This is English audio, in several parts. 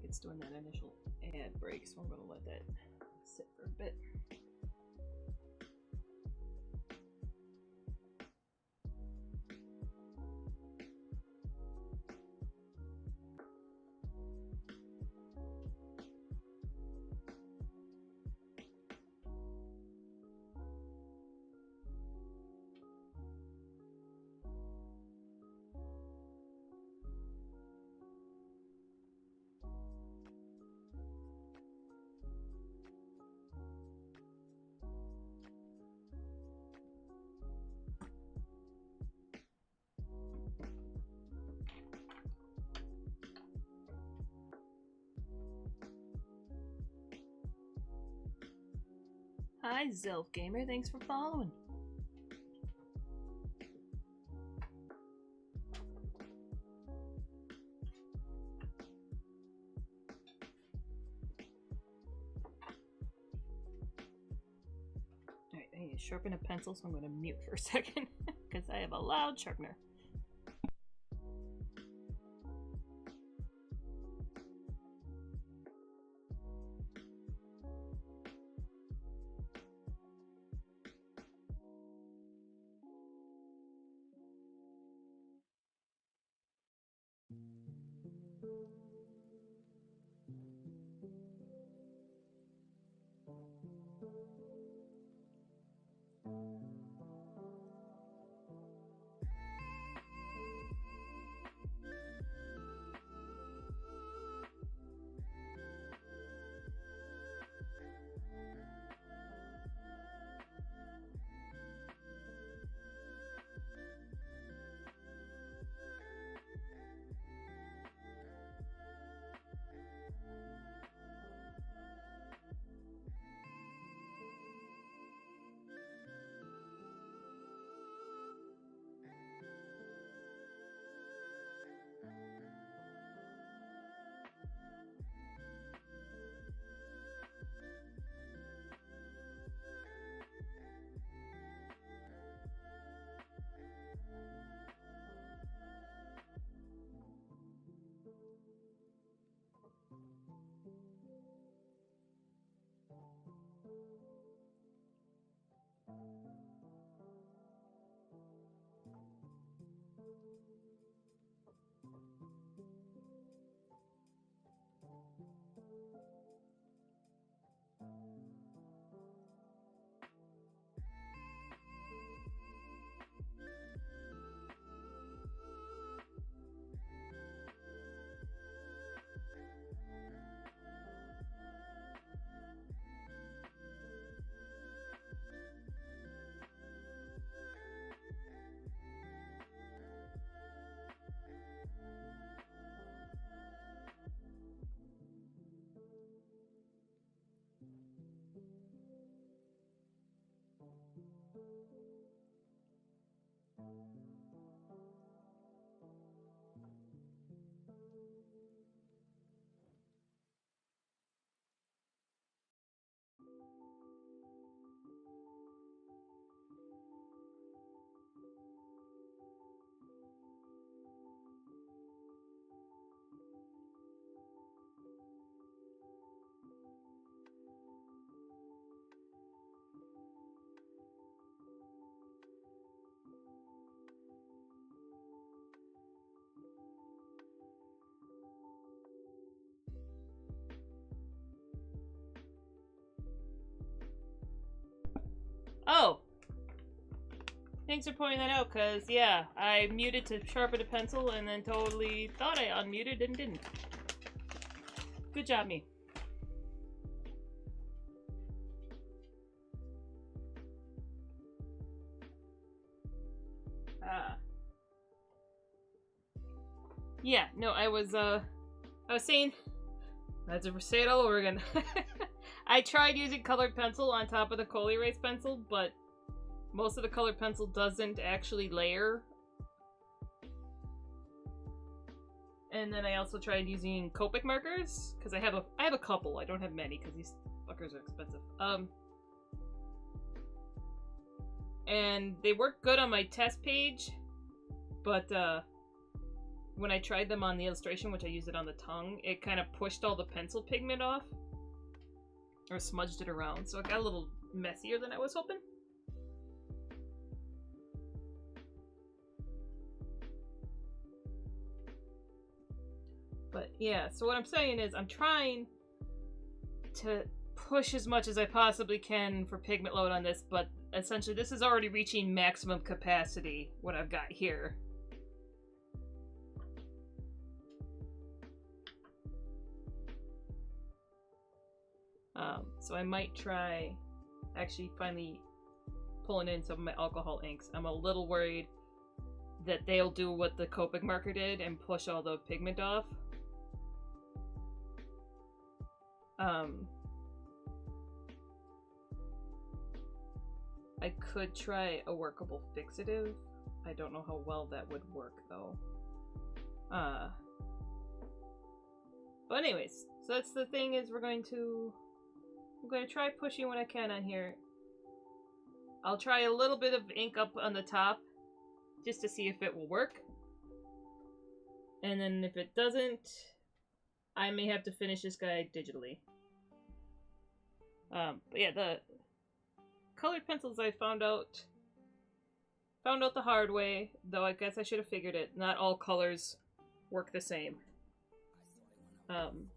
it's doing that initial ad break, so I'm gonna let that sit for a bit. Hi, Zelf Gamer. Thanks for following. Alright, I need to sharpen a pencil, so I'm going to mute for a second because I have a loud sharpener. Oh! Thanks for pointing that out, because, yeah, I muted to sharpen a pencil and then totally thought I unmuted and didn't. Good job, me. Yeah, no, I was saying, I have to say it all over again. I tried using colored pencil on top of the coal erase pencil, but most of the colored pencil doesn't actually layer. And then I also tried using Copic markers, because I have a couple. I don't have many, because these fuckers are expensive. And they work good on my test page, but when I tried them on the illustration, which I used it on the tongue, it kind of pushed all the pencil pigment off. Or smudged it around, so it got a little messier than I was hoping. But yeah, so what I'm saying is I'm trying to push as much as I possibly can for pigment load on this, but essentially this is already reaching maximum capacity, what I've got here. So I might try actually finally pulling in some of my alcohol inks. I'm a little worried that they'll do what the Copic marker did and push all the pigment off. I could try a workable fixative. I don't know how well that would work though. But anyways, so that's the thing is I'm going to try pushing what I can on here. I'll try a little bit of ink up on the top just to see if it will work. And then if it doesn't, I may have to finish this guy digitally. But yeah, the colored pencils I found out the hard way, though I guess I should have figured it. Not all colors work the same.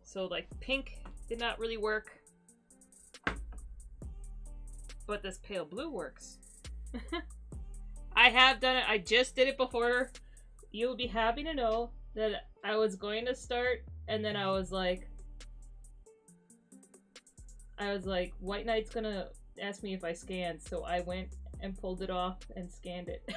So like pink did not really work. But this pale blue works. I have done it. I just did it before. You'll be happy to know that I was going to start, and then I was like, White Knight's gonna ask me if I scanned, so I went and pulled it off and scanned it.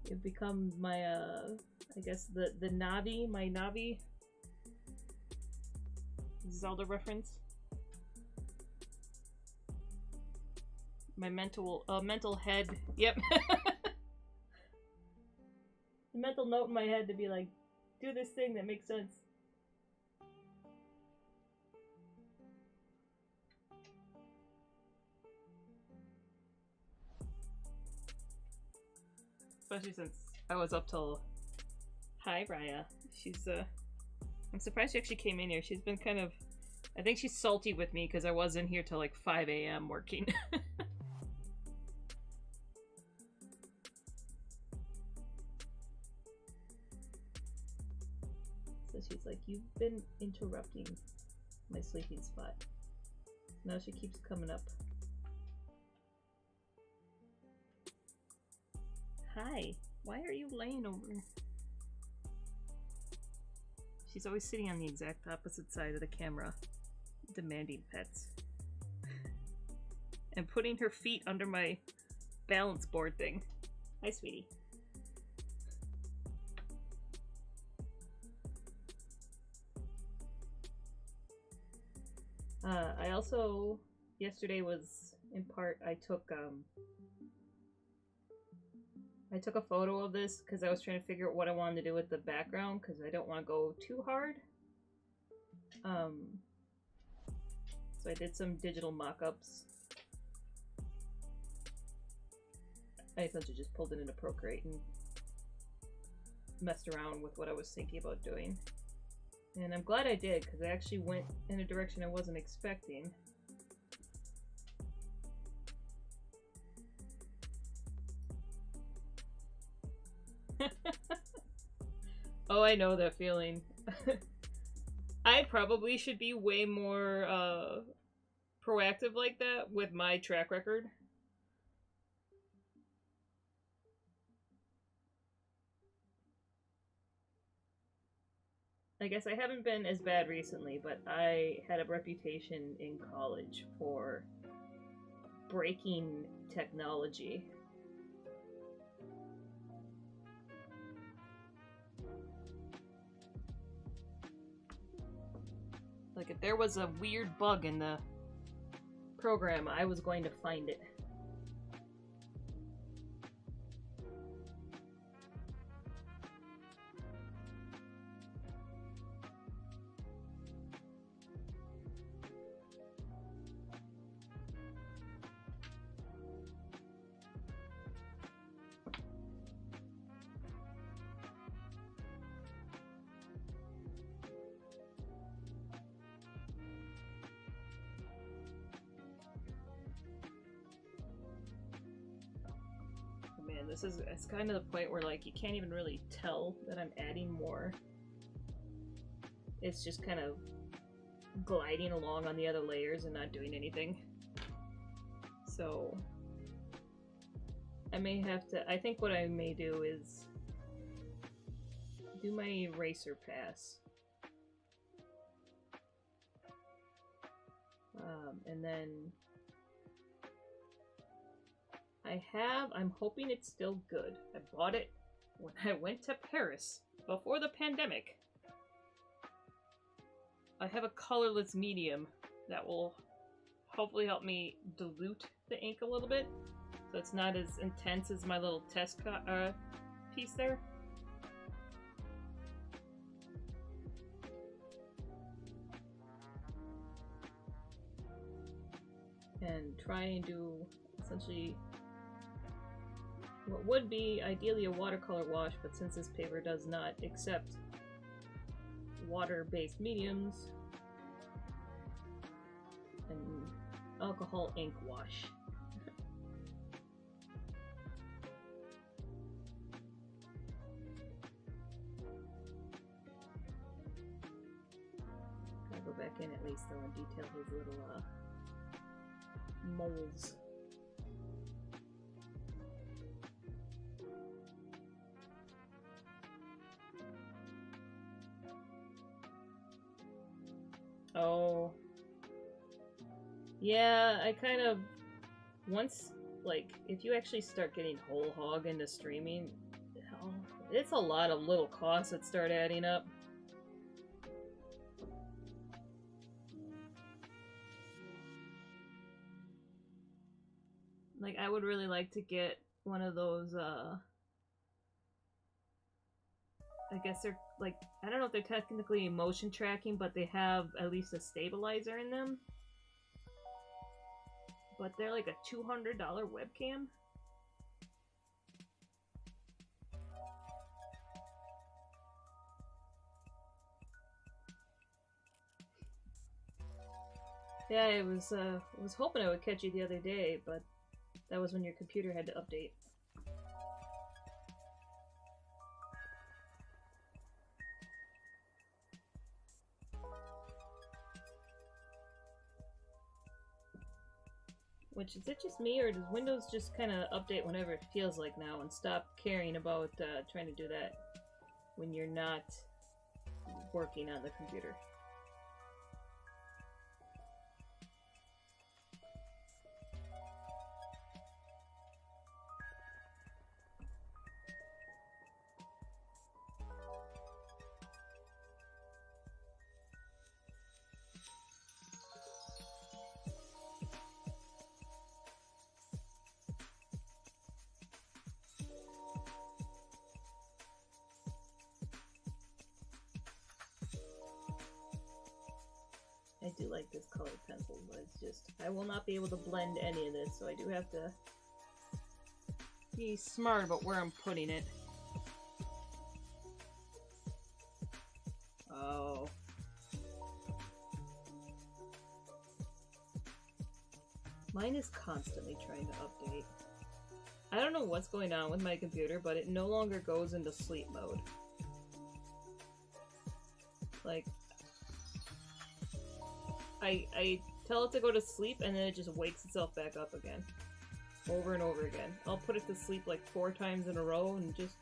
It becomes my, I guess the Navi, my Navi Zelda reference. My mental head, yep. The mental note in my head to be like, do this thing that makes sense. Especially since I was up till... Hi, Raya. She's, I'm surprised she actually came in here. She's been kind of... I think she's salty with me because I was in here till like 5 a.m. working. So she's like, you've been interrupting my sleeping spot. Now she keeps coming up. Hi, why are you laying over? She's always sitting on the exact opposite side of the camera, demanding pets. And putting her feet under my balance board thing. Hi, sweetie. I also, yesterday was, in part, I took a photo of this because I was trying to figure out what I wanted to do with the background because I don't want to go too hard. So I did some digital mock-ups. I essentially just pulled it into Procreate and messed around with what I was thinking about doing. And I'm glad I did because I actually went in a direction I wasn't expecting. Oh, I know that feeling. I probably should be way more proactive like that with my track record. I guess I haven't been as bad recently, but I had a reputation in college for breaking technology. Like, if there was a weird bug in the program, I was going to find it. again. It's kind of the point where like you can't even really tell that I'm adding more. It's just kind of gliding along on the other layers and not doing anything. So I may have to, I think what I may do is do my eraser pass. And then I'm hoping it's still good. I bought it when I went to Paris before the pandemic. I have a colorless medium that will hopefully help me dilute the ink a little bit, so it's not as intense as my little test piece there. And try and do essentially what would be ideally a watercolor wash, but since this paper does not accept water-based mediums, an alcohol ink wash. Gotta go back in at least though and detail his little moles. Oh. Yeah, I kind of... Once, like, if you actually start getting whole hog into streaming, it's a lot of little costs that start adding up. Like, I would really like to get one of those, I guess they're, like, I don't know if they're technically motion tracking, but they have at least a stabilizer in them. But they're like a $200 webcam. Yeah, I was hoping I would catch you the other day, but that was when your computer had to update. Which, is it just me, or does Windows just kind of update whenever it feels like now and stop caring about trying to do that when you're not working on the computer? I do like this colored pencil, but it's just, I will not be able to blend any of this, so I do have to be smart about where I'm putting it. Oh. Mine is constantly trying to update. I don't know what's going on with my computer, but it no longer goes into sleep mode. Like, I tell it to go to sleep and then it just wakes itself back up again. Over and over again. I'll put it to sleep like 4 times in a row and just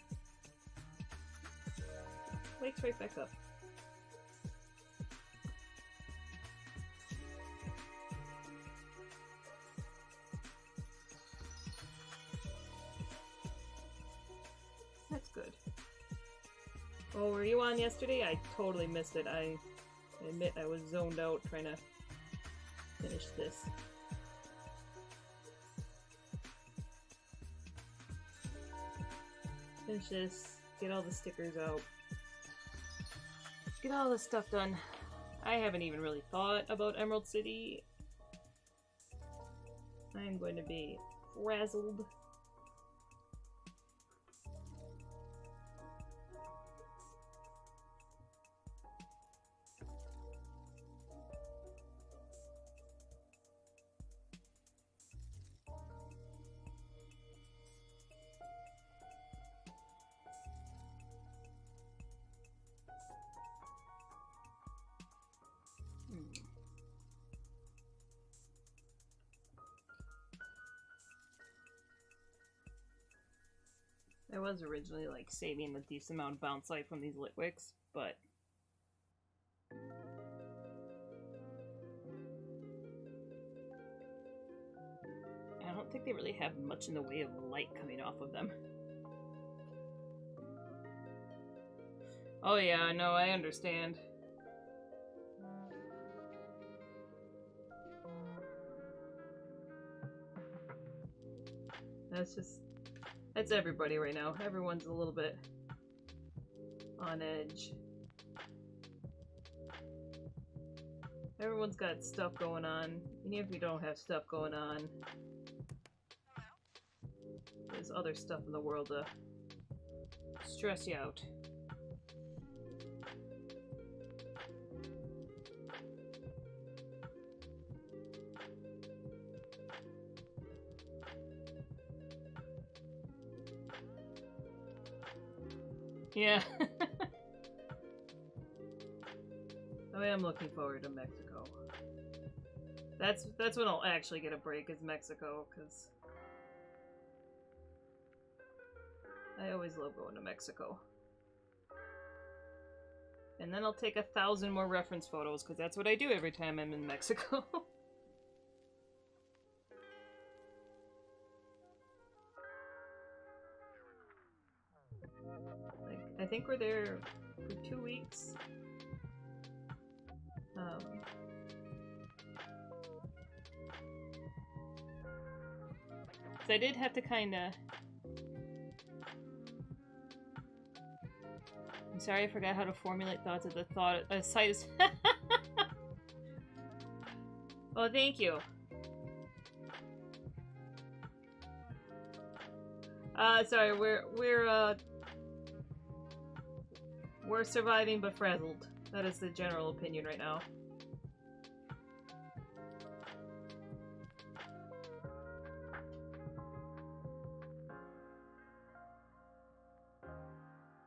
wakes right back up. That's good. Oh, were you on yesterday? I totally missed it. I admit I was zoned out trying to finish this. Finish this, get all the stickers out, get all this stuff done. I haven't even really thought about Emerald City. I'm going to be frazzled. I was originally like saving a decent amount of bounce light from these Litwicks, but I don't think they really have much in the way of light coming off of them. Oh yeah, no, I understand. That's everybody right now. Everyone's a little bit on edge. Everyone's got stuff going on. Even if you don't have stuff going on, there's other stuff in the world to stress you out. Yeah. I mean, I'm looking forward to Mexico. That's when I'll actually get a break, is Mexico, because I always love going to Mexico. And then I'll take 1,000 more reference photos, because that's what I do every time I'm in Mexico. Like, I think we're there for 2 weeks. So I did have to kinda... I'm sorry, I forgot how to formulate thoughts at the thought... sight is... Oh, thank you. Sorry, we're surviving but frazzled. That is the general opinion right now.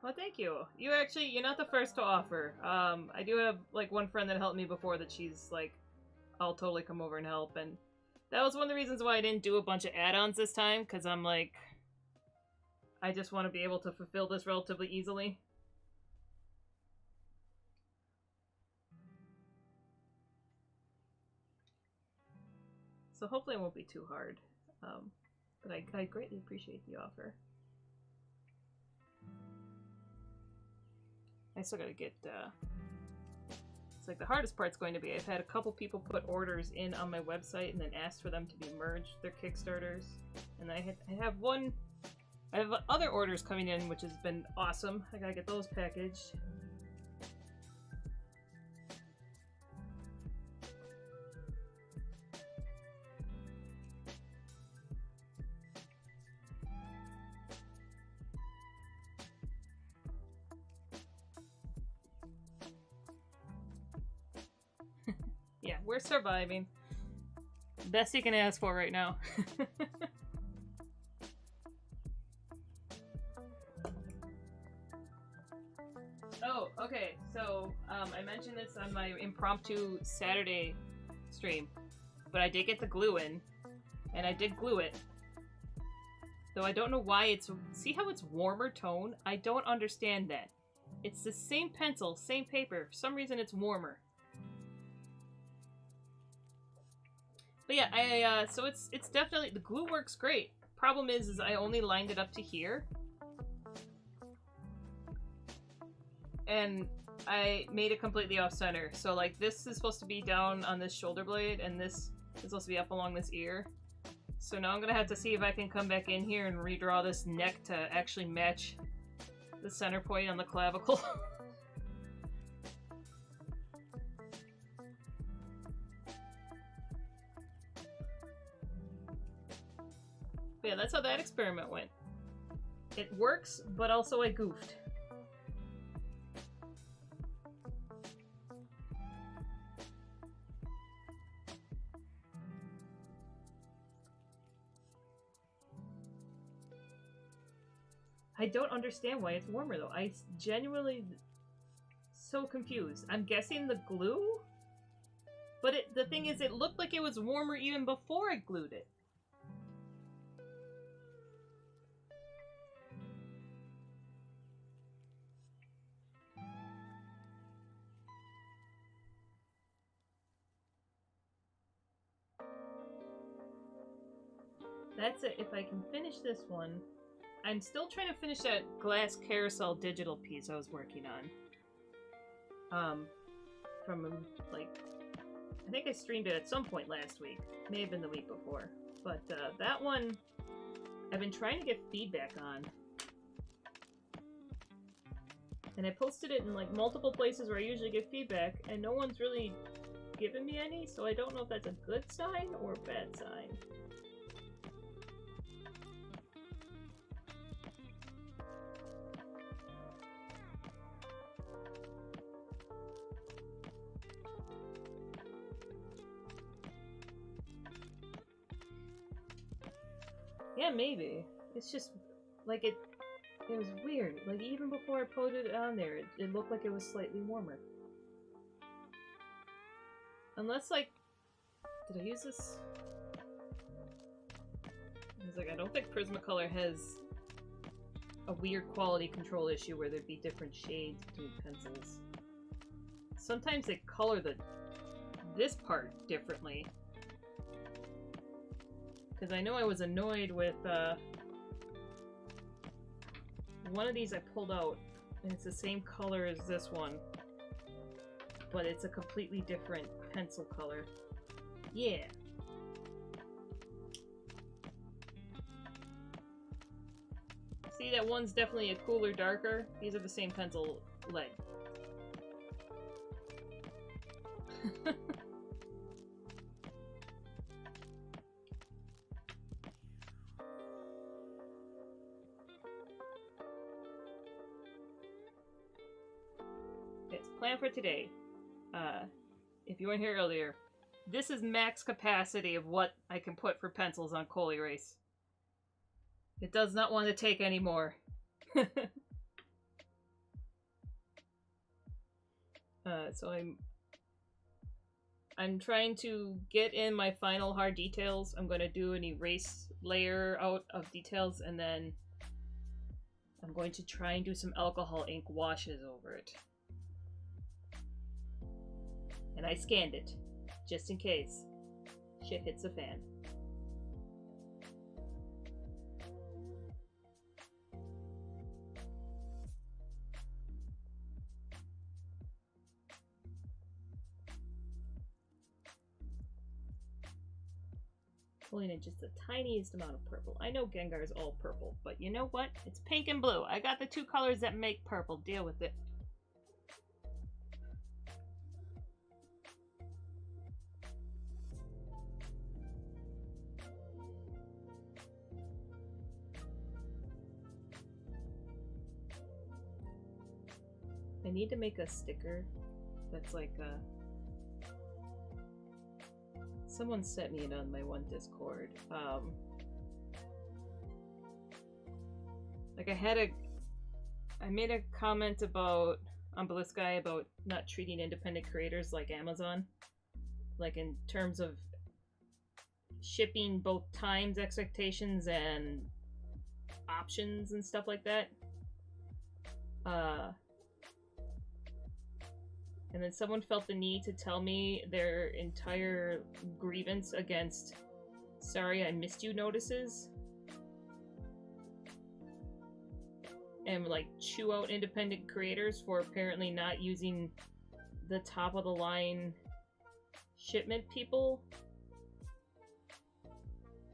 Well, thank you. You're not the first to offer. I do have, like, one friend that helped me before that she's, like, I'll totally come over and help, and that was one of the reasons why I didn't do a bunch of add-ons this time, because I'm like, I just want to be able to fulfill this relatively easily. So hopefully it won't be too hard, but I greatly appreciate the offer. I still gotta get, it's like the hardest part's going to be, I've had a couple people put orders in on my website and then asked for them to be merged, their Kickstarters. And then I have other orders coming in, which has been awesome. I gotta get those packaged. Yeah, we're surviving. Best you can ask for right now. Oh, okay, so I mentioned this on my impromptu Saturday stream, but I did get the glue in, and I did glue it. Though I don't know why it's... See how it's warmer tone? I don't understand that. It's the same pencil, same paper. For some reason it's warmer. But yeah, so it's definitely... The glue works great. Problem is I only lined it up to here. And I made it completely off-center. So, like, this is supposed to be down on this shoulder blade, and this is supposed to be up along this ear. So now I'm gonna have to see if I can come back in here and redraw this neck to actually match the center point on the clavicle. But yeah, that's how that experiment went. It works, but also I goofed. I don't understand why it's warmer though. I genuinely so confused. I'm guessing the glue? But the thing is, it looked like it was warmer even before I glued it. that's it. If I can finish this one, I'm still trying to finish that glass carousel digital piece I was working on. From like, I think I streamed it at some point last week. May have been the week before. But that one, I've been trying to get feedback on. And I posted it in like multiple places where I usually get feedback, and no one's really given me any, so I don't know if that's a good sign or a bad sign. Yeah, maybe. It's just, like, it was weird. Like, even before I posted it on there, it looked like it was slightly warmer. Unless, like, did I use this? I was like, I don't think Prismacolor has a weird quality control issue where there'd be different shades between pencils. Sometimes they color this part differently. Because I know I was annoyed with, one of these I pulled out, and it's the same color as this one, but it's a completely different pencil color. Yeah. See, that one's definitely a cooler, darker. These are the same pencil lead. It's plan for today. If you weren't here earlier, this is max capacity of what I can put for pencils on Coal Erase. It does not want to take any more. So I'm trying to get in my final hard details. I'm going to do an erase layer out of details, and then I'm going to try and do some alcohol ink washes over it. And I scanned it, just in case shit hits the fan. Pulling in just the tiniest amount of purple. I know Gengar is all purple, but you know what? It's pink and blue. I got the two colors that make purple. Deal with it. I need to make a sticker that's like a... Someone sent me it on my one Discord. Like I made a comment about on Blisky about not treating independent creators like Amazon. Like in terms of shipping both times expectations and options and stuff like that. And then someone felt the need to tell me their entire grievance against "Sorry, I missed you" notices. And like chew out independent creators for apparently not using the top of the line shipment people.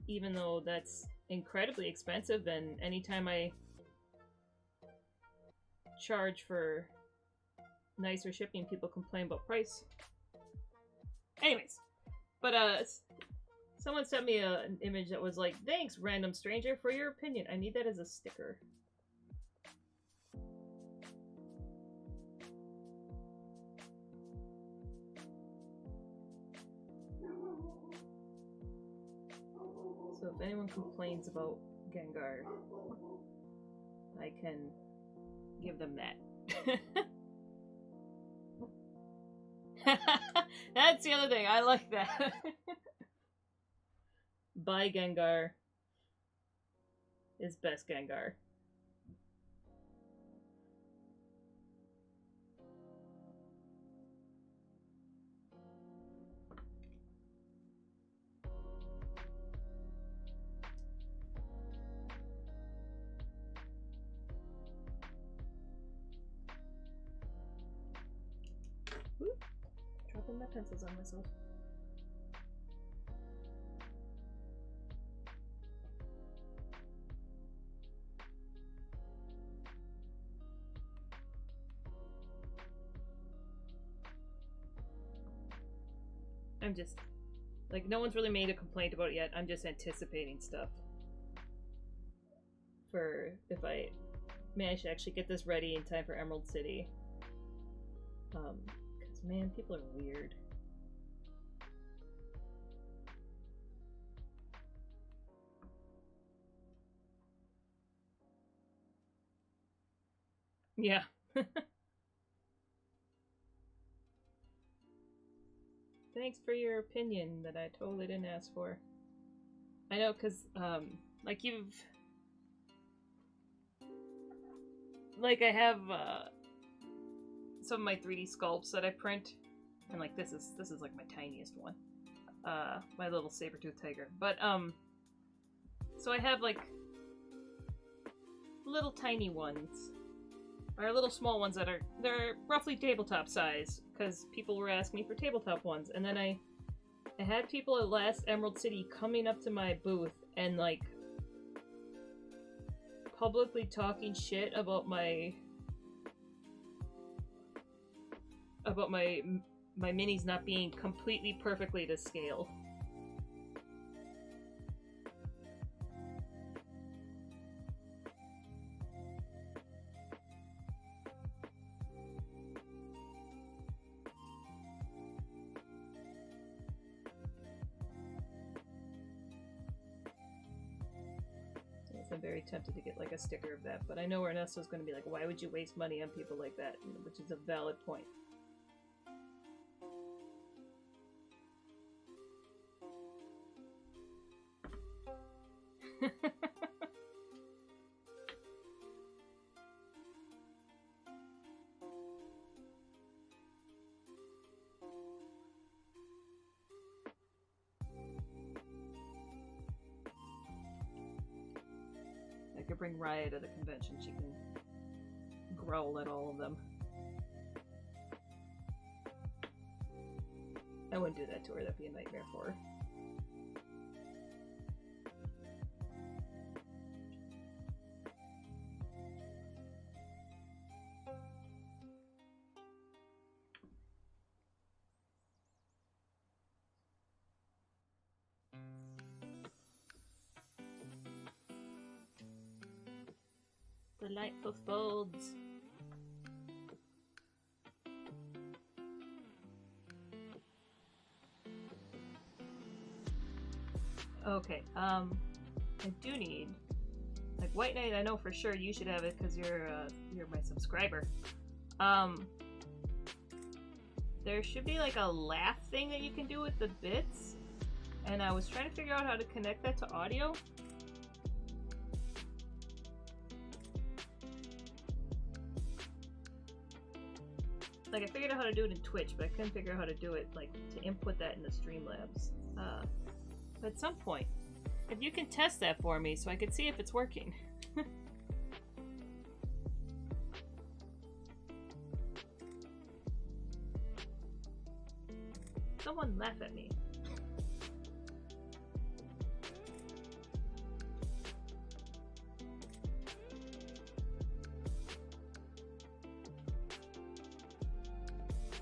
Even though that's incredibly expensive, and anytime I charge for nicer shipping, people complain about price. Anyways, but someone sent me an image that was like, "Thanks, random stranger, for your opinion. I need that as a sticker." So if anyone complains about Gengar, I can give them that. That's the other thing. I like that. Buy Gengar is best Gengar. my pencils on myself. I'm just, like, no one's really made a complaint about it yet. I'm just anticipating stuff for if I manage to actually get this ready in time for Emerald City. Because, man, people are weird. Yeah. Thanks for your opinion that I totally didn't ask for. I know, because, like, like, I have, some of my 3D sculpts that I print, and, like, this is, like, my tiniest one. My little saber-toothed tiger. But, so I have, like, little tiny ones. Or little small ones that they're roughly tabletop size, because people were asking me for tabletop ones, and then I had people at last Emerald City coming up to my booth and, like, publicly talking shit about my minis not being completely perfectly to scale. I'm very tempted to get, like, a sticker of that, but I know Ernesto's going to be like, why would you waste money on people like that? Which is a valid point. I could bring Raya to the convention. She can growl at all of them. I wouldn't do that to her. That'd be a nightmare for her. Delightful folds. Okay, I do need, like, White Knight. I know for sure you should have it because you're my subscriber. There should be, like, a laugh thing that you can do with the bits, and I was trying to figure out how to connect that to audio. Like, I figured out how to do it in Twitch, but I couldn't figure out how to do it, like, to input that in the Streamlabs. At some point, if you can test that for me so I can see if it's working. Someone laugh at me.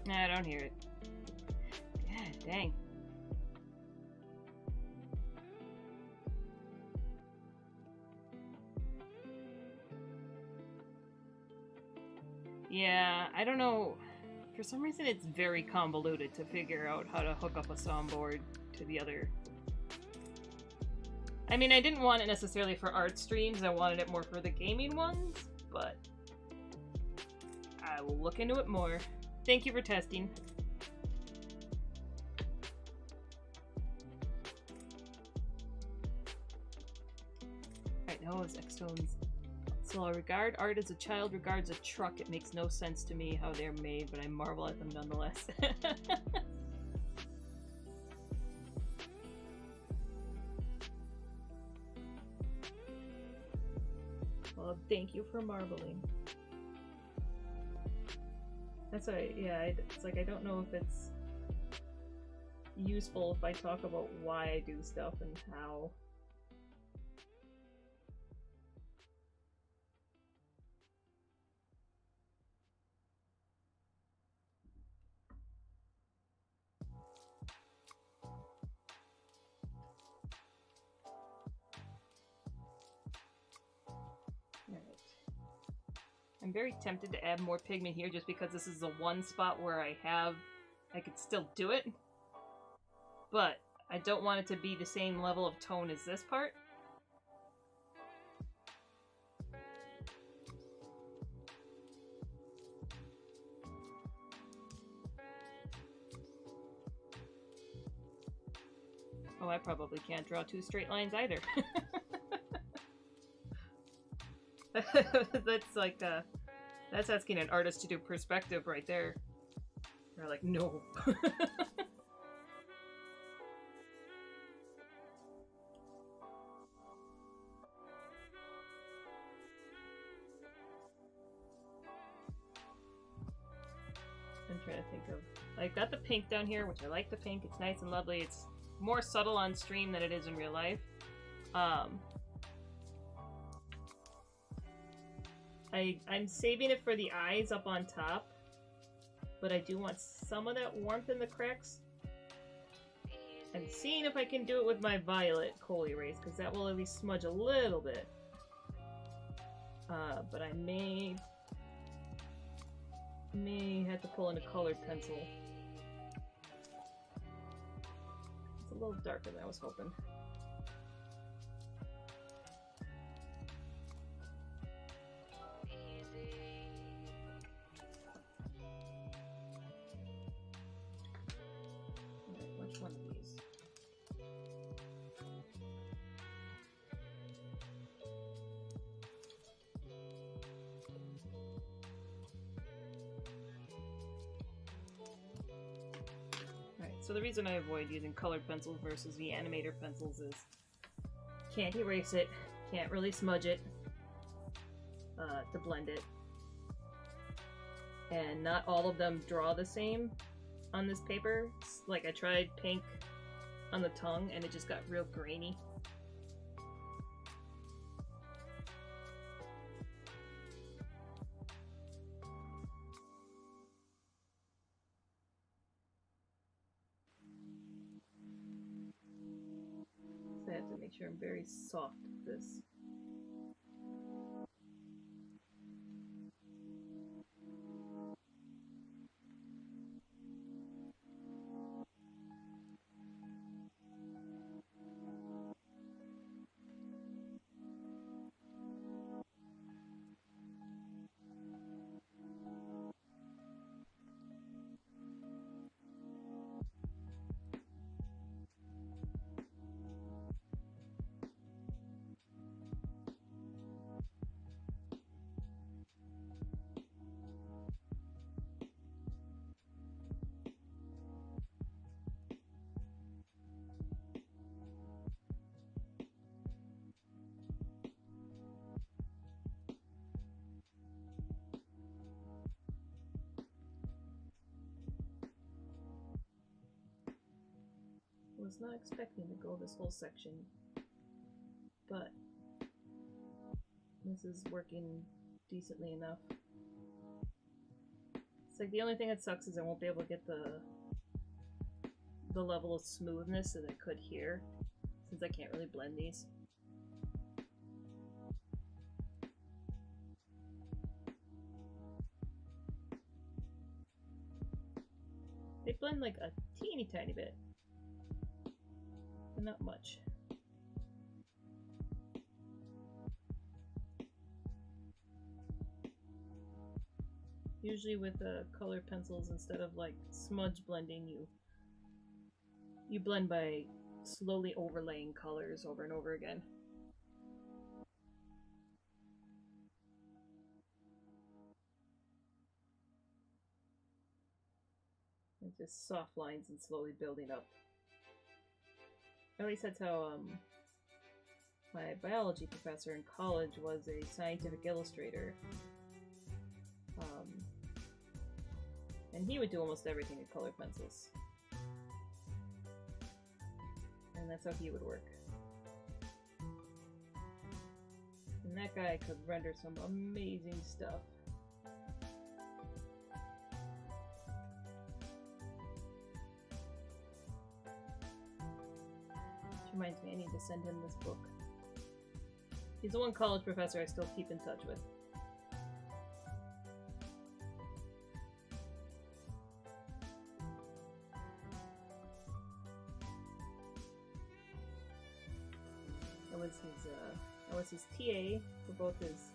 Nah, I don't hear it. God dang. Yeah, I don't know. For some reason it's very convoluted to figure out how to hook up a soundboard to the other. I mean, I didn't want it necessarily for art streams, I wanted it more for the gaming ones, but I will look into it more. Thank you for testing. Alright, now it's X-Tones. So I regard art as a child regards a truck. It makes no sense to me how they're made, but I marvel at them nonetheless. Well, thank you for marveling. That's right, yeah, it's like I don't know if it's useful if I talk about why I do stuff and how. I'm very tempted to add more pigment here just because this is the one spot where I could still do it. But I don't want it to be the same level of tone as this part. Oh, I probably can't draw two straight lines either. That's like, that's asking an artist to do perspective right there. They're like, no. I'm trying to think of... I got the pink down here, which I like the pink. It's nice and lovely. It's more subtle on stream than it is in real life. I'm saving it for the eyes up on top, but I do want some of that warmth in the cracks. I'm seeing if I can do it with my violet coal erase, because that will at least smudge a little bit. But I may have to pull in a colored pencil. It's a little darker than I was hoping. Which one of these? So the reason I avoid using colored pencils versus the animator pencils is can't erase it, can't really smudge it to blend it, and not all of them draw the same on this paper. Like I tried pink on the tongue and it just got real grainy. So I have to make sure I'm very soft with this. Was not expecting to go this whole section, but this is working decently enough. It's like the only thing that sucks is I won't be able to get the level of smoothness that I could here, since I can't really blend these. They blend like a teeny tiny bit. Not much. Usually with color pencils, instead of like smudge blending, you blend by slowly overlaying colors over and over again. And just soft lines and slowly building up. At least that's how my biology professor in college was a scientific illustrator. And he would do almost everything with colored pencils. and that's how he would work. And that guy could render some amazing stuff. Which reminds me, I need to send him this book. He's the one college professor I still keep in touch with. I was his TA for both his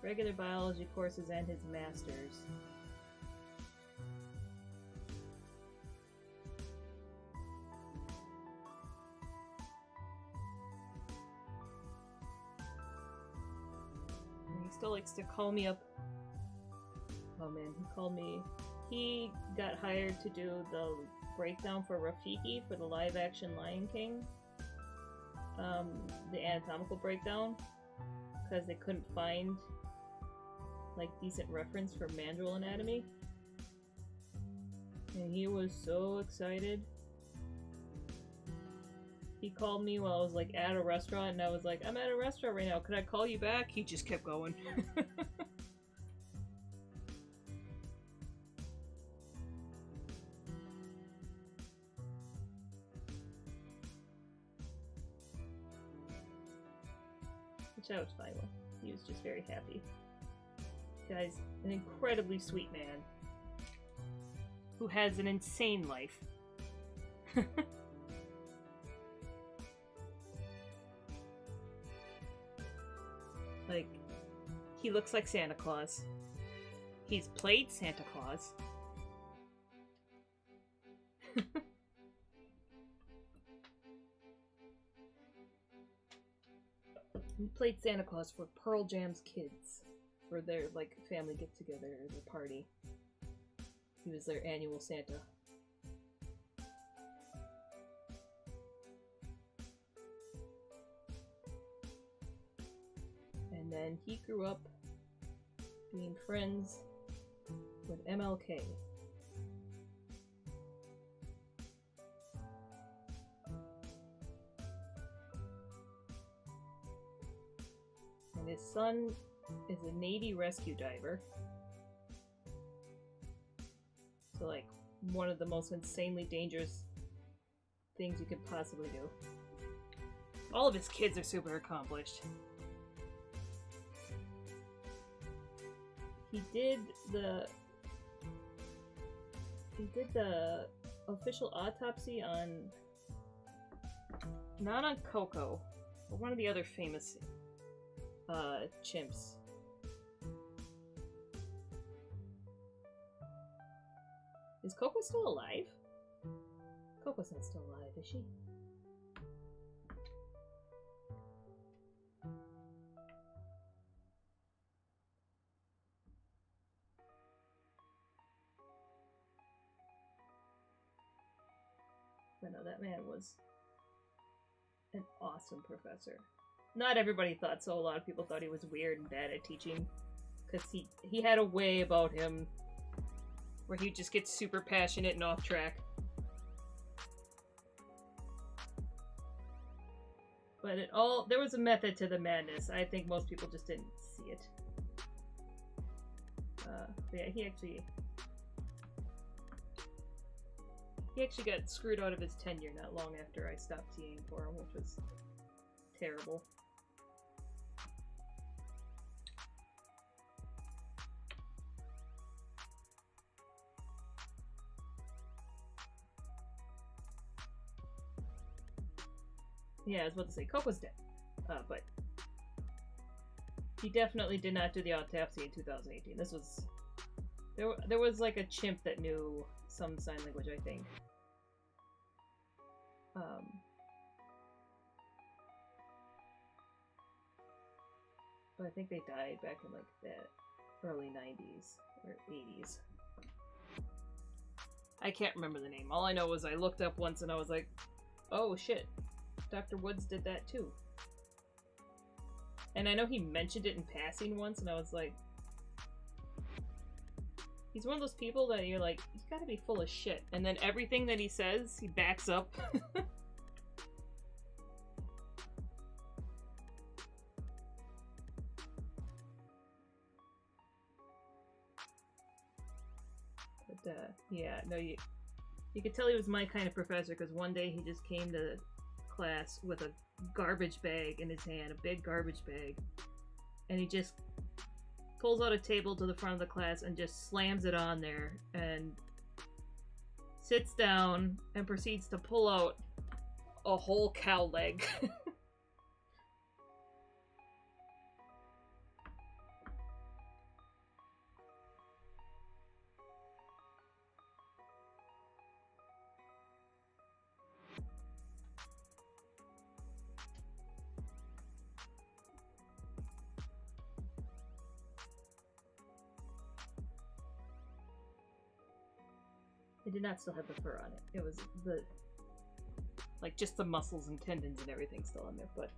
regular biology courses and his master's. And he still likes to call me up. Oh man, he called me. He got hired to do the breakdown for Rafiki for the live action Lion King. The anatomical breakdown, because they couldn't find like decent reference for mandrill anatomy, and he was so excited. He called me while I was like at a restaurant, and I was like, I'm at a restaurant right now, could I call you back? He just kept going. Which I was fine with. He was just very happy. Guy's an incredibly sweet man who has an insane life. Like, he looks like Santa Claus. He's played Santa Claus. He played Santa Claus for Pearl Jam's kids for their like family get together or their party. He was their annual Santa. And then he grew up being friends with MLK. And his son is a Navy rescue diver. So, like, one of the most insanely dangerous things you could possibly do. All of his kids are super accomplished. He did the official autopsy on, not on Coco, but one of the other famous chimps. Is Coco still alive? Coco's not still alive, is she? But no, that man was an awesome professor. Not everybody thought so. A lot of people thought he was weird and bad at teaching. Because he had a way about him where he just gets super passionate and off track. But there was a method to the madness. I think most people just didn't see it. But yeah, he actually got screwed out of his tenure not long after I stopped TAing for him, which was terrible. Yeah, I was about to say, Coco's dead. But he definitely did not do the autopsy in 2018. This was... There was like a chimp that knew some sign language, I think. But I think they died back in like the early 90s or 80s. I can't remember the name. All I know was I looked up once and I was like, oh shit, Dr. Woods did that too. And I know he mentioned it in passing once and I was like, he's one of those people that you're like, you gotta be full of shit. And then everything that he says, he backs up. Yeah, no, you could tell he was my kind of professor because one day he just came to class with a garbage bag in his hand, a big garbage bag, and he just pulls out a table to the front of the class and just slams it on there and sits down and proceeds to pull out a whole cow leg. It did not still have the fur on it. It was like just the muscles and tendons and everything still on there, but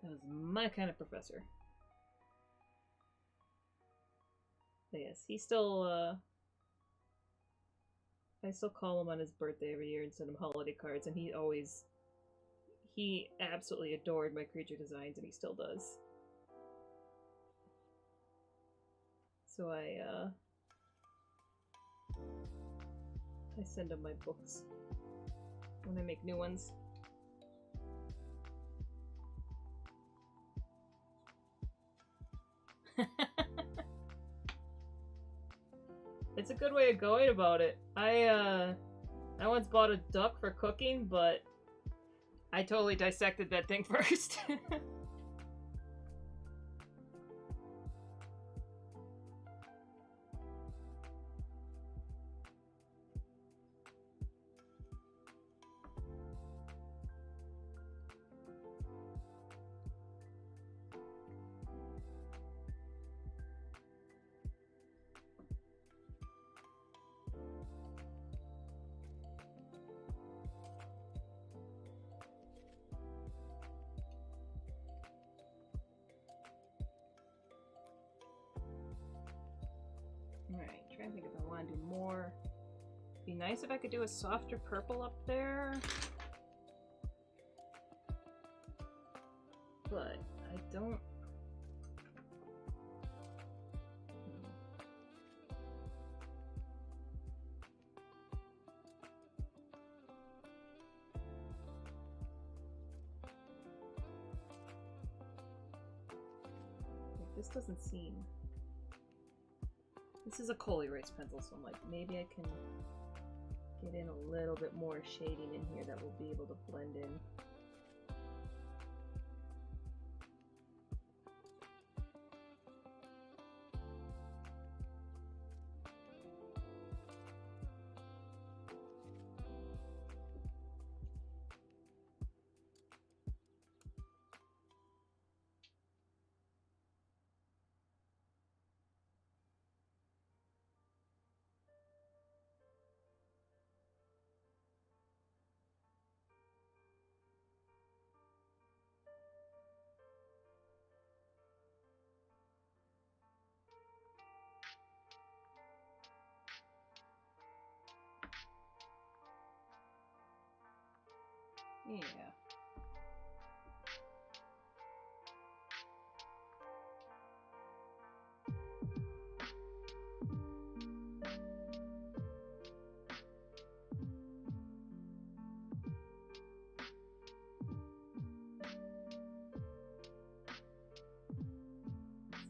that was my kind of professor. But yes, he still, I still call him on his birthday every year and send him holiday cards, and he absolutely adored my creature designs, and he still does. So I send him my books when I make new ones. It's a good way of going about it. I once bought a duck for cooking, but I totally dissected that thing first. Alright, trying to think if I want to do more. Be nice if I could do a softer purple up there. But I don't... This doesn't seem... This is a coal erase pencil, so I'm like, maybe I can get in a little bit more shading in here that will be able to blend in. Yeah.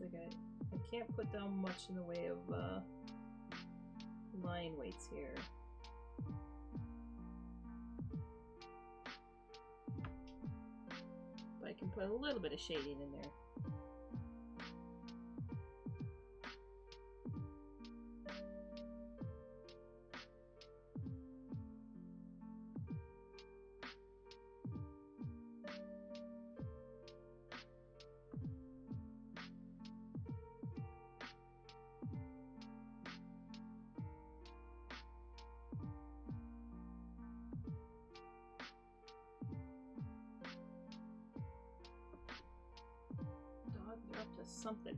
It's like I can't put down much in the way of line weights here. But I can put a little bit of shading in there. You're up to something.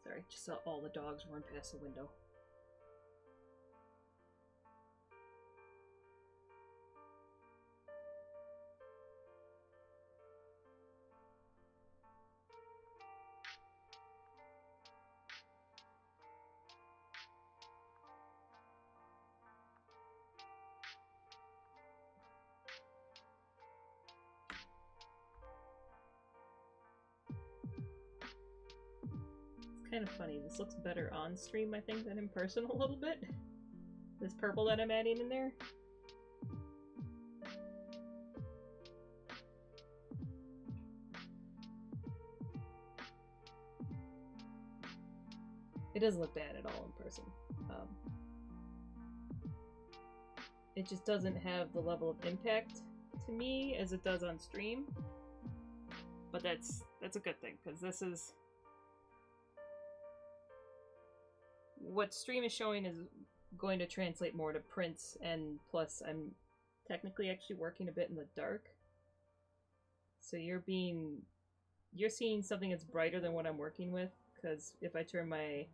Sorry, just saw all the dogs run past the window. kind of funny. This looks better on stream, I think, than in person a little bit. This purple that I'm adding in there. It doesn't look bad at all in person. It just doesn't have the level of impact to me as it does on stream. But that's a good thing, because this is... what stream is showing is going to translate more to prints, and plus I'm technically actually working a bit in the dark. So you're seeing something that's brighter than what I'm working with, because if I turn my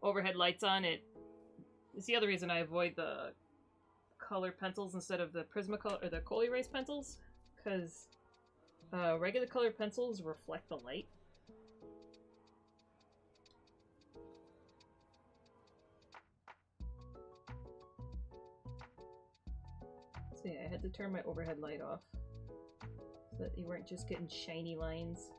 overhead lights on, it's the other reason I avoid the color pencils instead of the Prismacolor or the Coal Erase pencils, because regular colored pencils reflect the light. So yeah, I had to turn my overhead light off so that you weren't just getting shiny lines.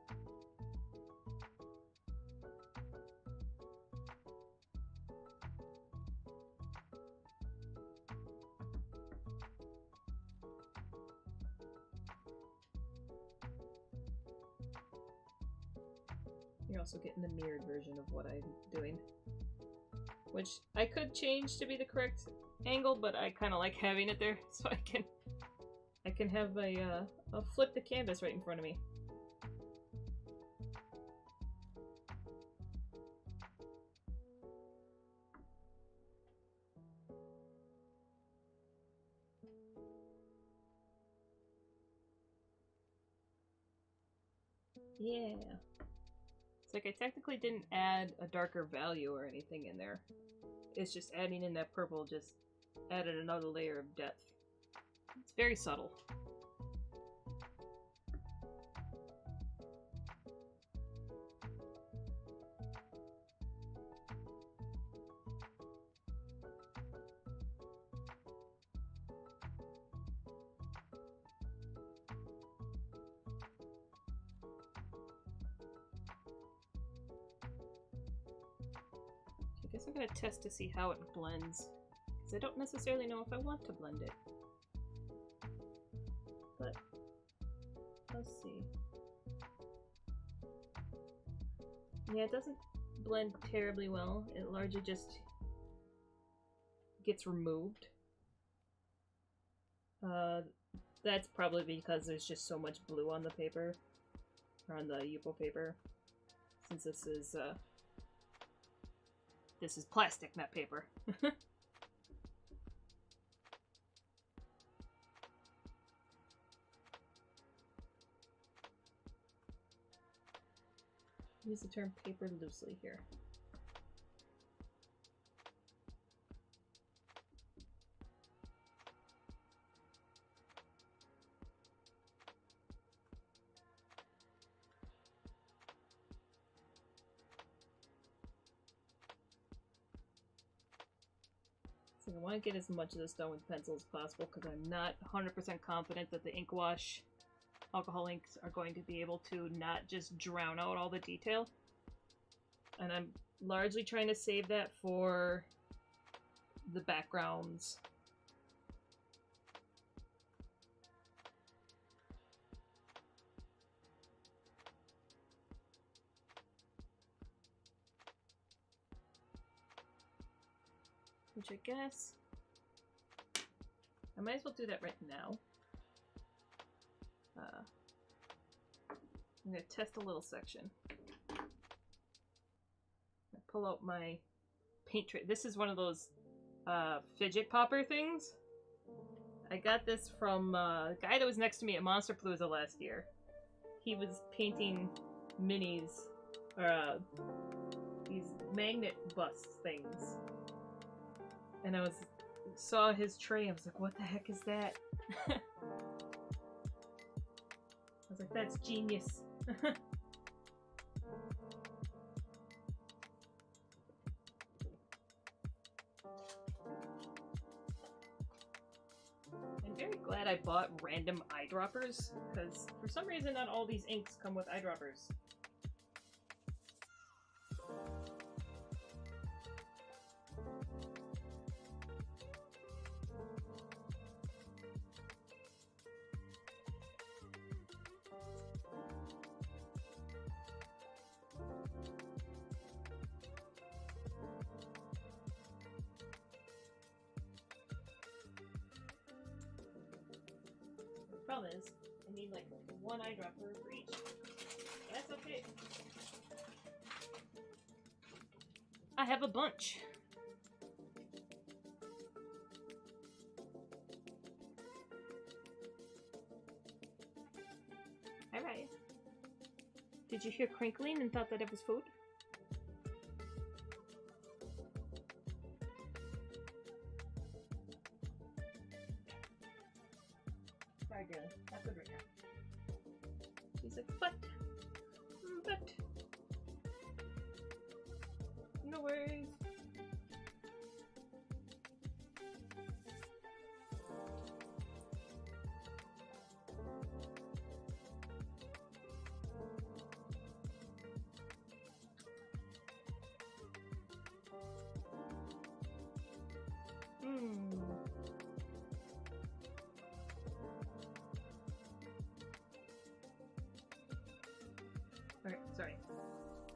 You're also getting the mirrored version of what I'm doing, which I could change to be the correct angle, but I kind of like having it there so I can have I'll flip the canvas right in front of me. Yeah. It's like I technically didn't add a darker value or anything in there. It's just adding in that purple just added another layer of depth. It's very subtle. I guess I'm gonna test to see how it blends, because I don't necessarily know if I want to blend it. But let's see. Yeah, it doesn't blend terribly well. It largely just gets removed. That's probably because there's just so much blue on the paper, or on the Yupo paper, since this is plastic, not paper. Use the term paper loosely here. So I want to get as much of this done with pencil as possible, because I'm not 100% confident that the ink wash alcohol inks are going to be able to not just drown out all the detail. And I'm largely trying to save that for the backgrounds. Which I guess I might as well do that right now. I'm going to test a little section. I pull out my paint tray. This is one of those fidget popper things. I got this from a guy that was next to me at Monster Palooza last year. He was painting minis, or these magnet bus things. And I saw his tray, I was like, what the heck is that? I was like, that's genius. I'm very glad I bought random eyedroppers, because for some reason not all these inks come with eyedroppers. Problem is, I need like one eyedropper for each. That's okay. I have a bunch. Hi, Raya. Did you hear crinkling and thought that it was food? Sorry, Dylan. Not good right now. She's like, but. No worries. Alright, sorry.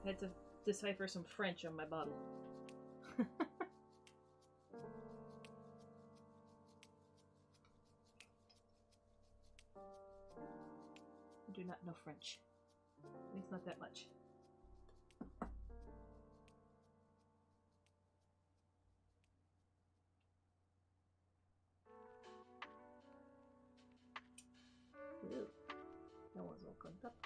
I had to decipher some French on my bottle. I do not know French. At least not that much. Ew. That one's all cooked up.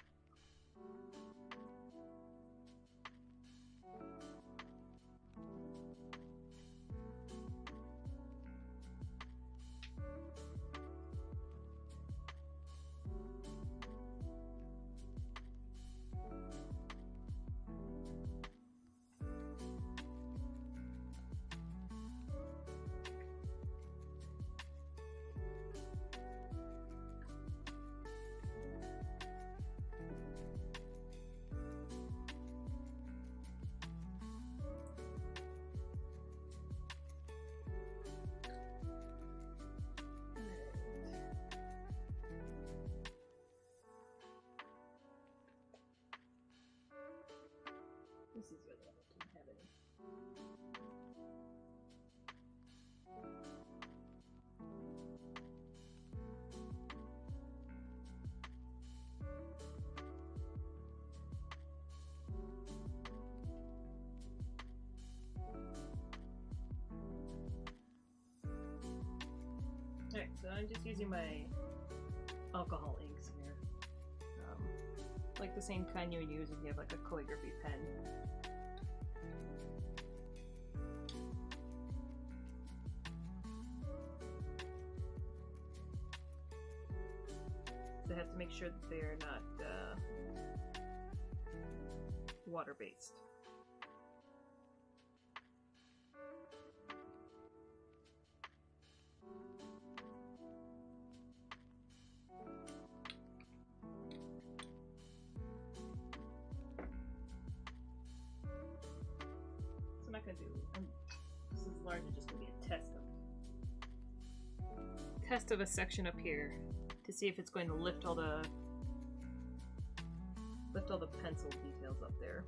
This is really what I didn't have any. Alright, so I'm just using my alcohol inks here. Like the same kind you would use if you have like a calligraphy pen. So I have to make sure that they're not water-based. So I'm not gonna do. This is largely just gonna be a test of a section up here to see if it's going to lift all the pencil details up there.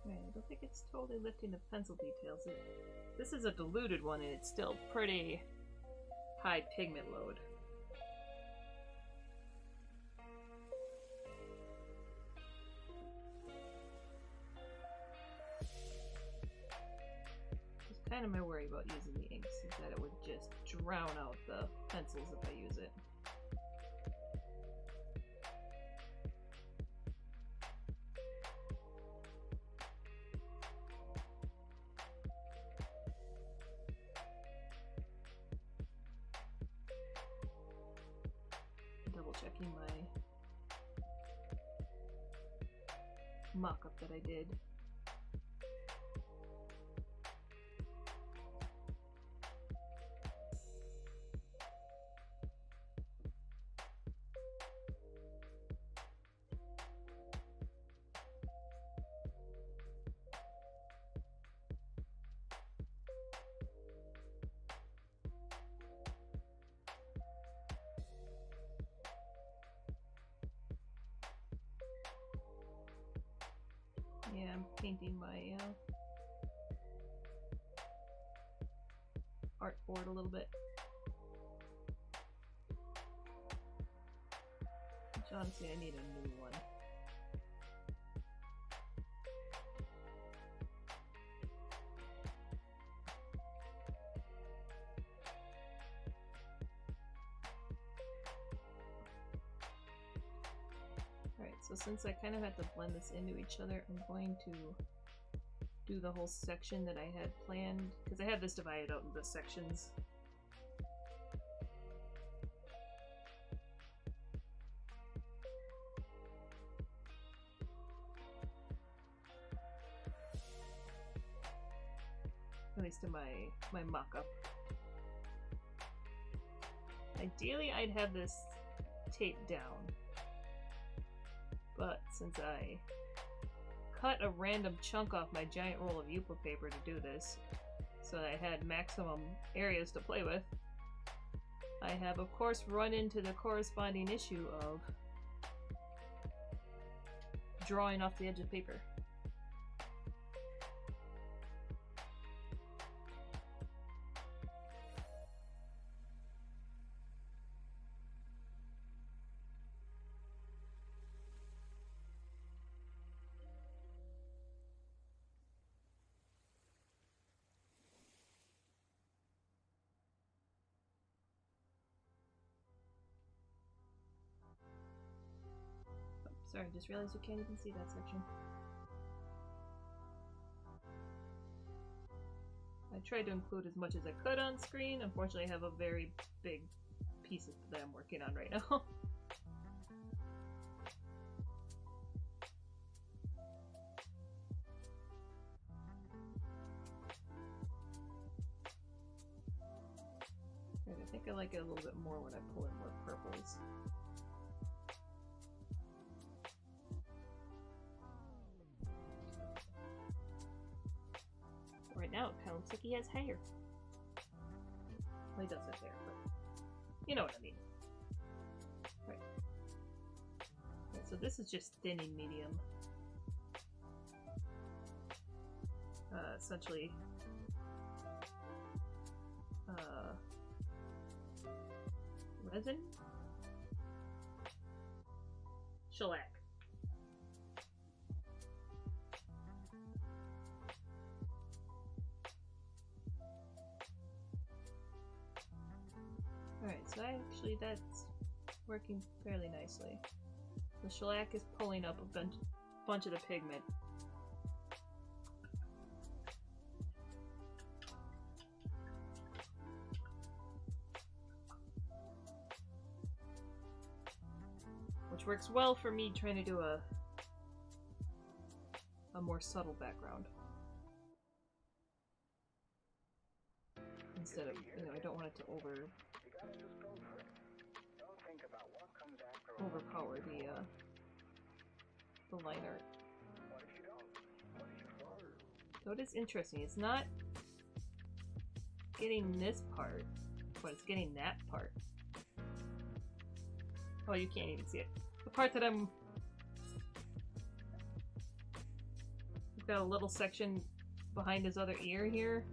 Right, I don't think it's totally lifting the pencil details. This is a diluted one and it's still pretty high pigment load. It's kind of my worry about using the inks, is that it would just drown out the pencils if I use it. Double checking my mock-up that I did. Yeah, I'm painting my art board a little bit. Which honestly, I need a new one. Alright, so since I kind of had to blend this into each other, I'm going to do the whole section that I had planned, because I had this divided out into sections. At least in my mock-up. Ideally, I'd have this taped down, but since I cut a random chunk off my giant roll of Yupa paper to do this, so that I had maximum areas to play with, I have of course run into the corresponding issue of drawing off the edge of paper. Sorry, just realized you can't even see that section. I tried to include as much as I could on screen. Unfortunately, I have a very big piece that I'm working on right now. I think I like it a little bit more when I pull in more purples. Right now, it kind of looks like he has hair. Well, he does have hair, but you know what I mean. Right. Right, so this is just thinning medium. Essentially, resin? Shellac. Alright, so actually that's working fairly nicely. The shellac is pulling up a bunch of the pigment. Which works well for me trying to do a more subtle background. Instead of, you know, I don't want it to overpower the line art. So it is interesting. It's not getting this part, but it's getting that part. Oh, you can't even see it. The part that I've got a little section behind his other ear here.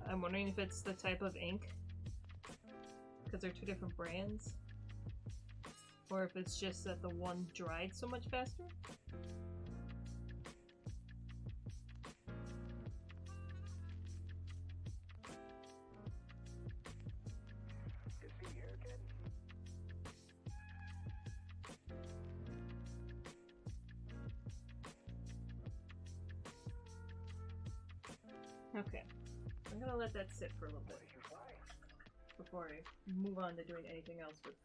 I'm wondering if it's the type of ink, because they're two different brands, or if it's just that the one dried so much faster. Okay, I'm gonna let that sit for a little bit before I move on to doing anything else with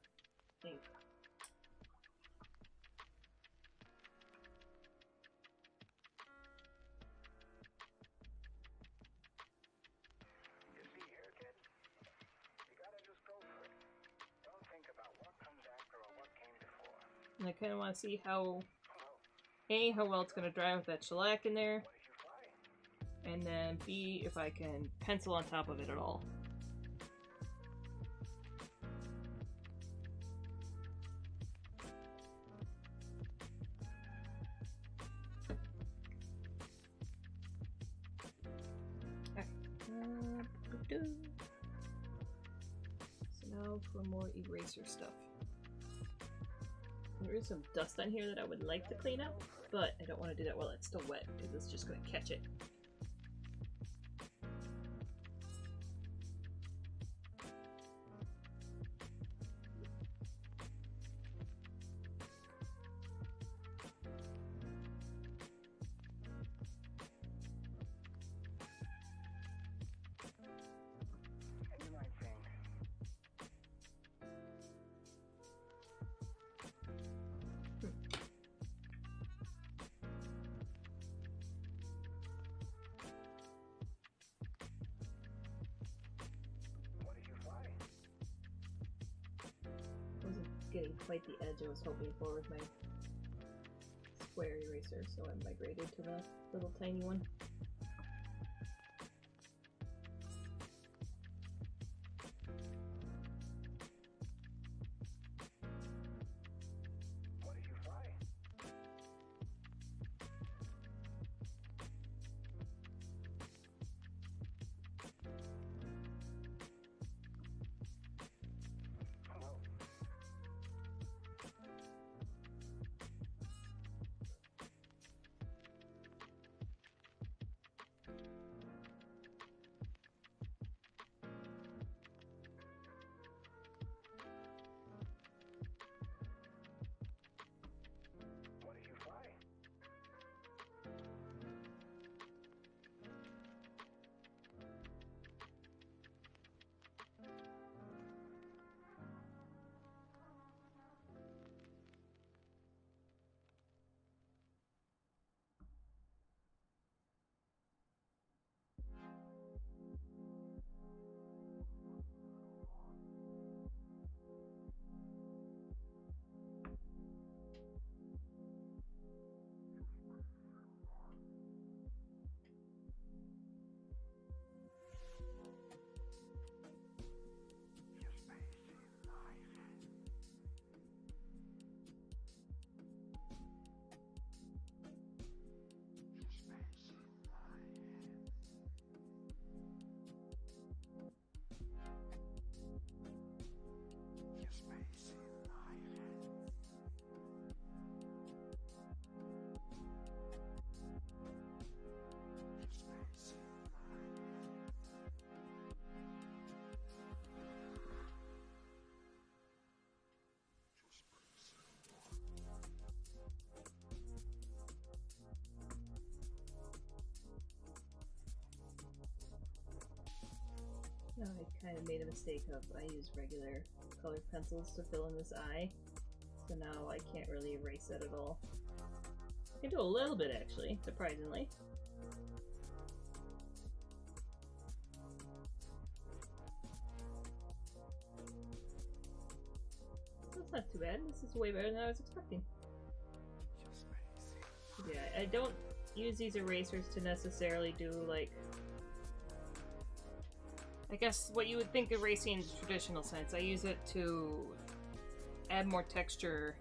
ink. You see here, kid? You gotta just go for it. Don't think about what comes after or what came before. And I kind of want to see how well it's gonna dry with that shellac in there. And then B, if I can pencil on top of it at all. do. So now for more eraser stuff. There is some dust on here that I would like to clean up, but I don't want to do that while it's still wet because it's just going to catch it. You might think, what did you fly? Wasn't getting quite the edge I was hoping for with my square eraser, so I migrated to the little tiny one. What did you fly? Hello. What did you fly? No, I kind of made a mistake of I used regular colored pencils to fill in this eye, so now I can't really erase that at all. I can do a little bit actually, surprisingly. That's not too bad. This is way better than I was expecting. Yeah, I don't use these erasers to necessarily do like, I guess what you would think erasing in the traditional sense. I use it to add more texture,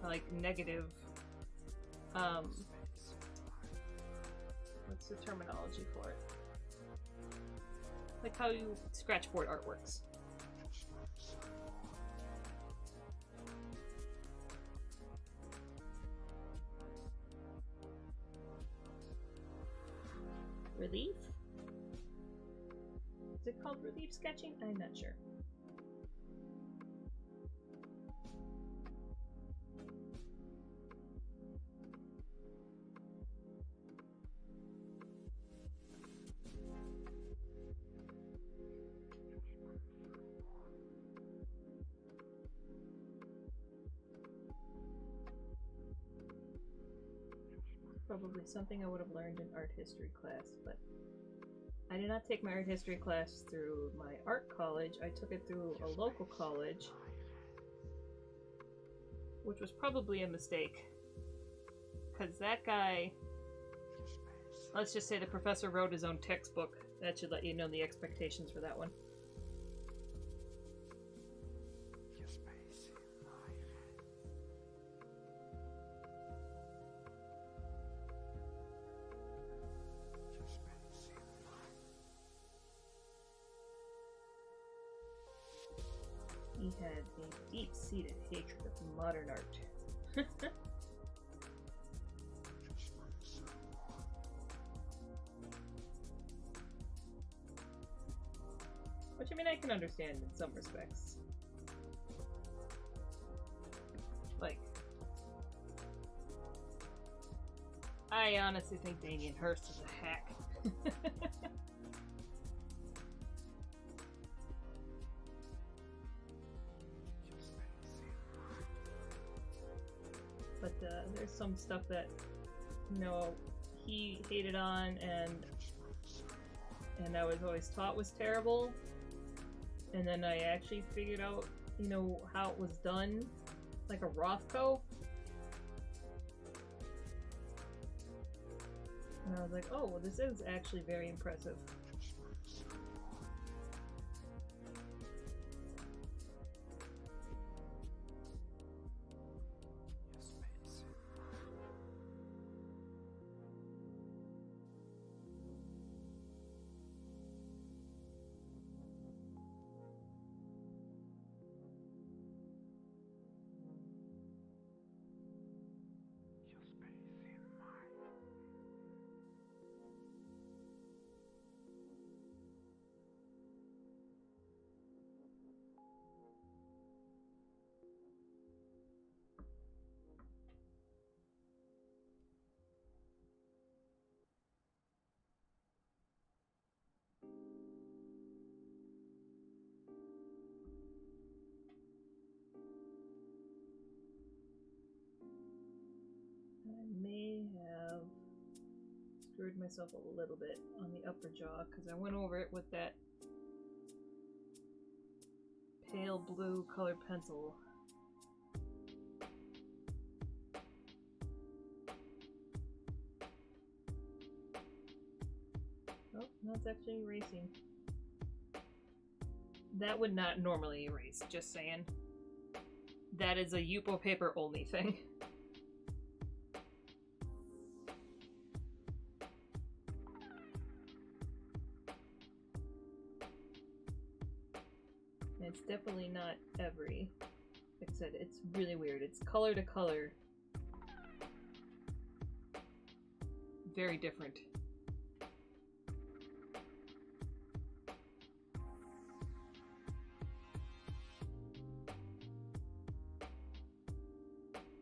like negative, what's the terminology for it? Like how you scratchboard art works. Relief? Is it called relief sketching? I'm not sure. Probably something I would have learned in art history class, but I did not take my art history class through my art college. I took it through a local college, which was probably a mistake. Because that guy, let's just say the professor wrote his own textbook. That should let you know the expectations for that one. he had a deep-seated hatred of modern art. Which, I mean, I can understand in some respects. Like, I honestly think Damien Hirst is a hack. But there's some stuff that, you know, he hated on and I was always taught was terrible. And then I actually figured out, you know, how it was done, like a Rothko. And I was like, oh, well, this is actually very impressive. I may have screwed myself a little bit on the upper jaw because I went over it with that pale blue colored pencil. Oh, no, it's actually erasing. That would not normally erase, just saying. That is a Yupo paper only thing. It's definitely not every. Like I said, it's really weird. It's color to color. Very different.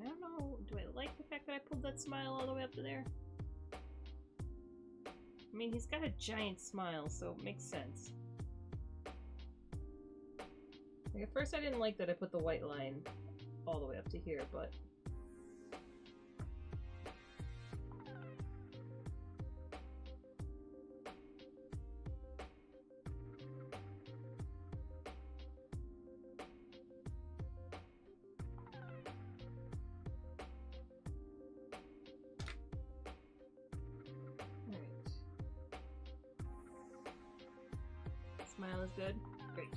I don't know. Do I like the fact that I pulled that smile all the way up to there? I mean, he's got a giant smile, so it makes sense. Like, at first I didn't like that I put the white line all the way up to here, but... Alright. Smile is good? Great.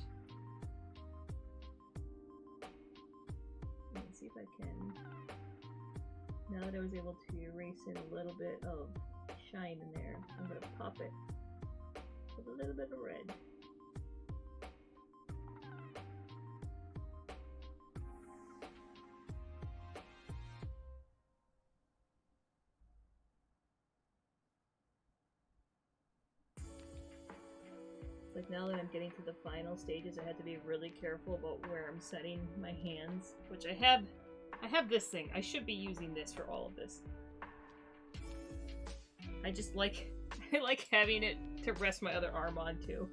See if I can, now that I was able to erase in a little bit of shine in there, I'm going to pop it with a little bit of red. Like, now that I'm getting to the final stages, I had to be really careful about where I'm setting my hands, which I have this thing. I should be using this for all of this. I just like, I like having it to rest my other arm on too.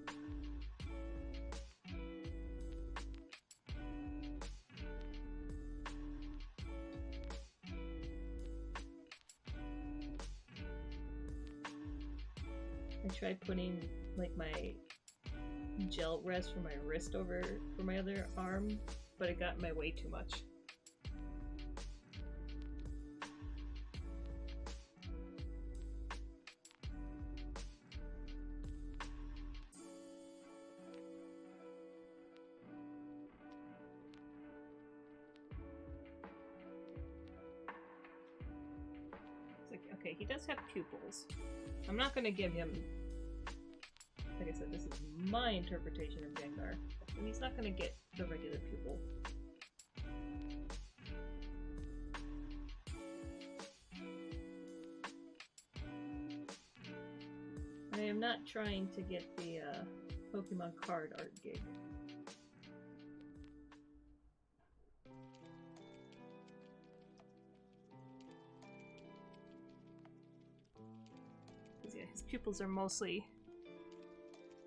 I tried putting like my gel rest for my wrist over for my other arm, but it got in my way too much. It's like, okay, he does have pupils. I'm not going to give him, like I said, this is my interpretation of Gengar, and he's not going to get the regular pupil. I am not trying to get the Pokemon card art gig. Because yeah, his pupils are mostly...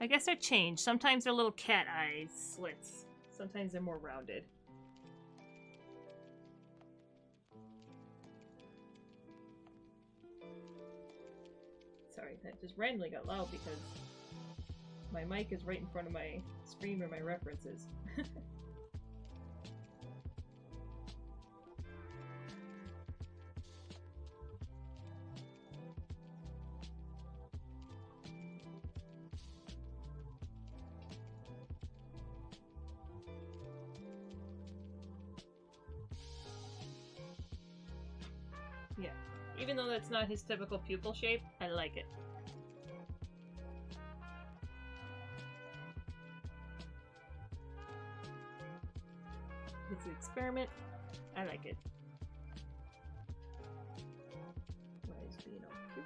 I guess they're changed. Sometimes they're little cat eye slits. Sometimes they're more rounded. Sorry, that just randomly got loud because my mic is right in front of my screen where my reference is. Yeah, even though that's not his typical pupil shape, I like it. It's an experiment. I like it. Why is being all cute?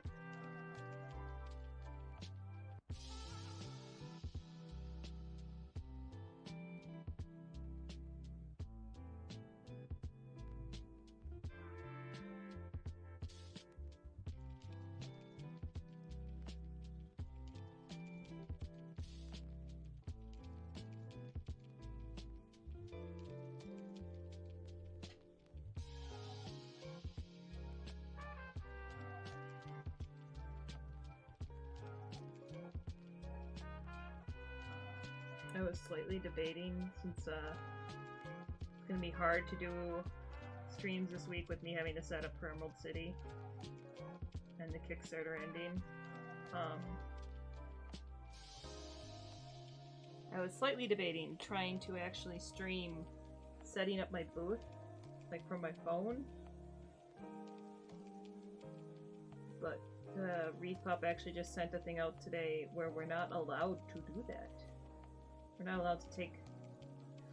I was slightly debating, since it's gonna be hard to do streams this week with me having to set up for Emerald City and the Kickstarter ending. I was slightly debating trying to actually stream setting up my booth, like from my phone. But Repop actually just sent a thing out today where we're not allowed to do that. We're not allowed to take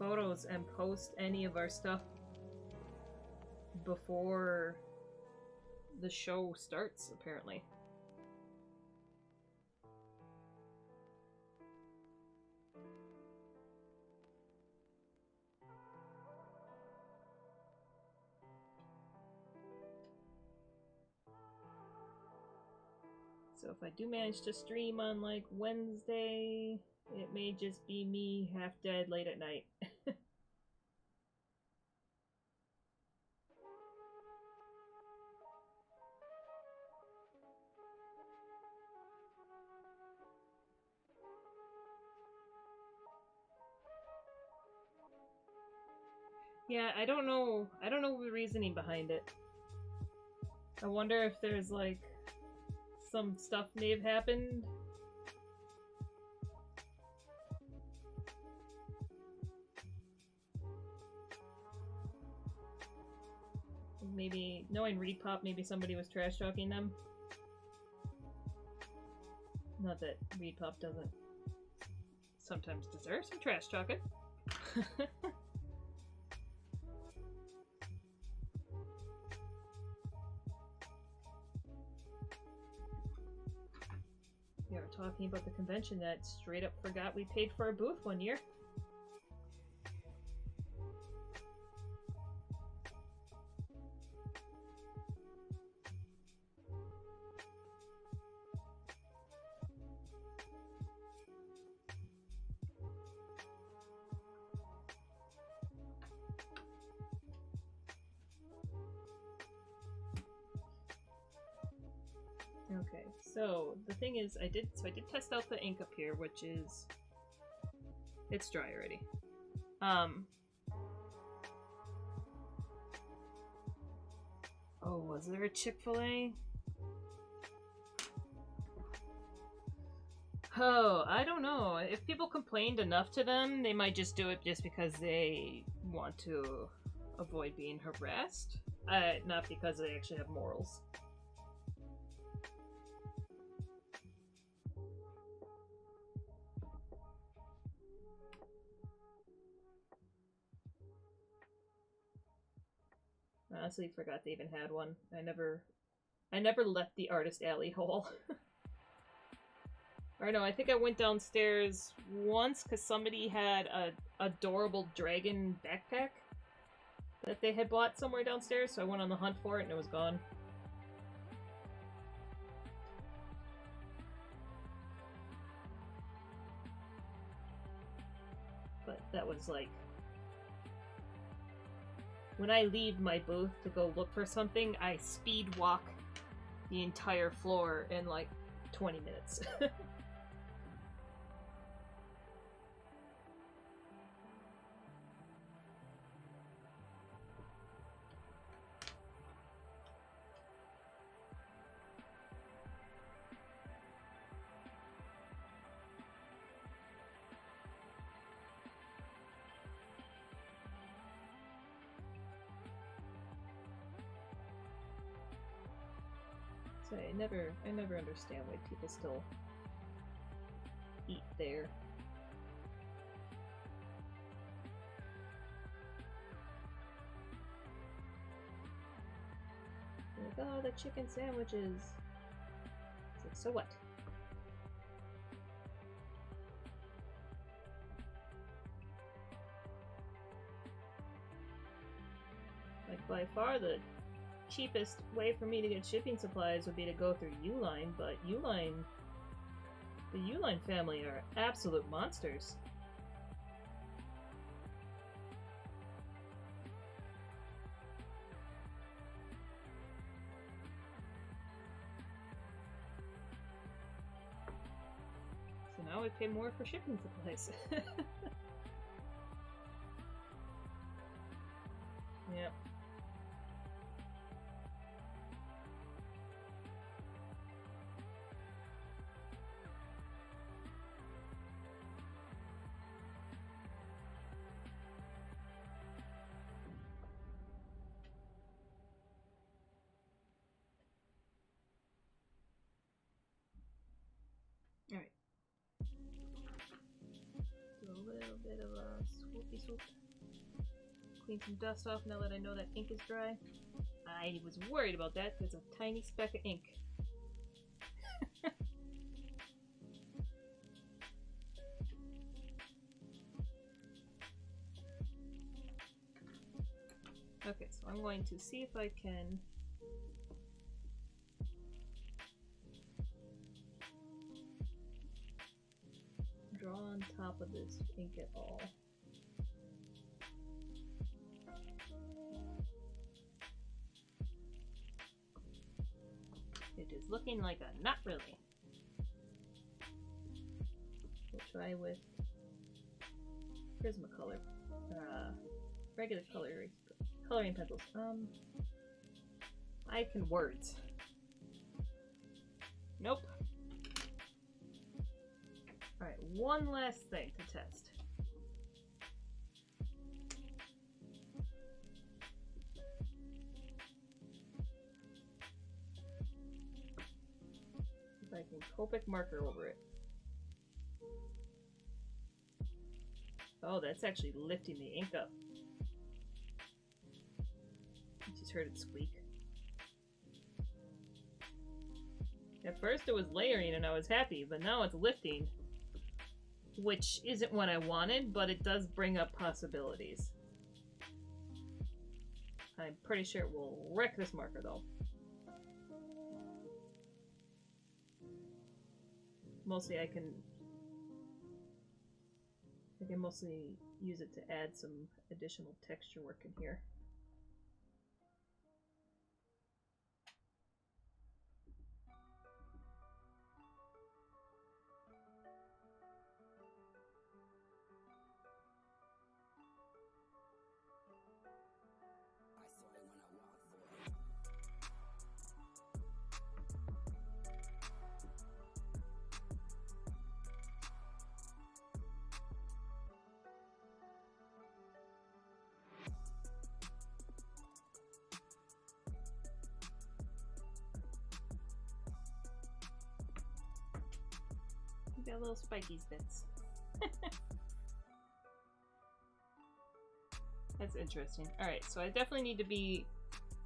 photos and post any of our stuff before the show starts, apparently. So if I do manage to stream on like Wednesday, it may just be me half dead late at night. Yeah, I don't know the reasoning behind it. I wonder if there's like some stuff may have happened. Maybe, knowing Repop, maybe somebody was trash talking them. Not that Repop doesn't sometimes deserve some trash talking. We were talking about the convention that straight up forgot we paid for our booth one year. Okay, so the thing is, I did test out the ink up here, which is, it's dry already. Oh, was there a Chick-fil-A? Oh, I don't know. If people complained enough to them, they might just do it just because they want to avoid being harassed. Not because they actually have morals. I honestly forgot they even had one. I never left the artist alley hole. Or no, I think I went downstairs once because somebody had a adorable dragon backpack that they had bought somewhere downstairs, so I went on the hunt for it and it was gone. But that was like... When I leave my booth to go look for something, I speed walk the entire floor in like 20 minutes. So I never understand why people still eat there. Like, oh, the chicken sandwiches. It's like, so what? Like, by far the cheapest way for me to get shipping supplies would be to go through Uline, but the Uline family are absolute monsters. So now I pay more for shipping supplies. Yep. Alright. Do a little bit of a swoopy swoop. Clean some dust off now that I know that ink is dry. I was worried about that because it's a tiny speck of ink. Okay, so I'm going to see if I can draw on top of this ink at all. It is looking like a not really. We'll try with Prismacolor, regular coloring pencils. I can words. Nope. Alright, one last thing to test. If I can Copic marker over it. Oh, that's actually lifting the ink up. I just heard it squeak. At first it was layering and I was happy, but now it's lifting. Which isn't what I wanted, but it does bring up possibilities. I'm pretty sure it will wreck this marker though. Mostly I can mostly use it to add some additional texture work in here. Got little spiky bits. That's interesting. Alright, so I definitely need to be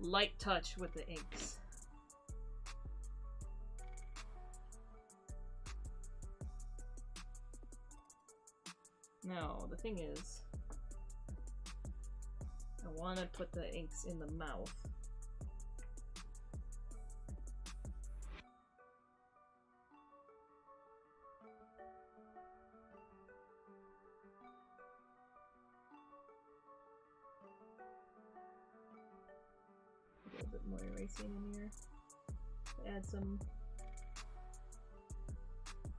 light touch with the inks. No, the thing is, I want to put the inks in the mouth. A little bit more erasing in here. Add some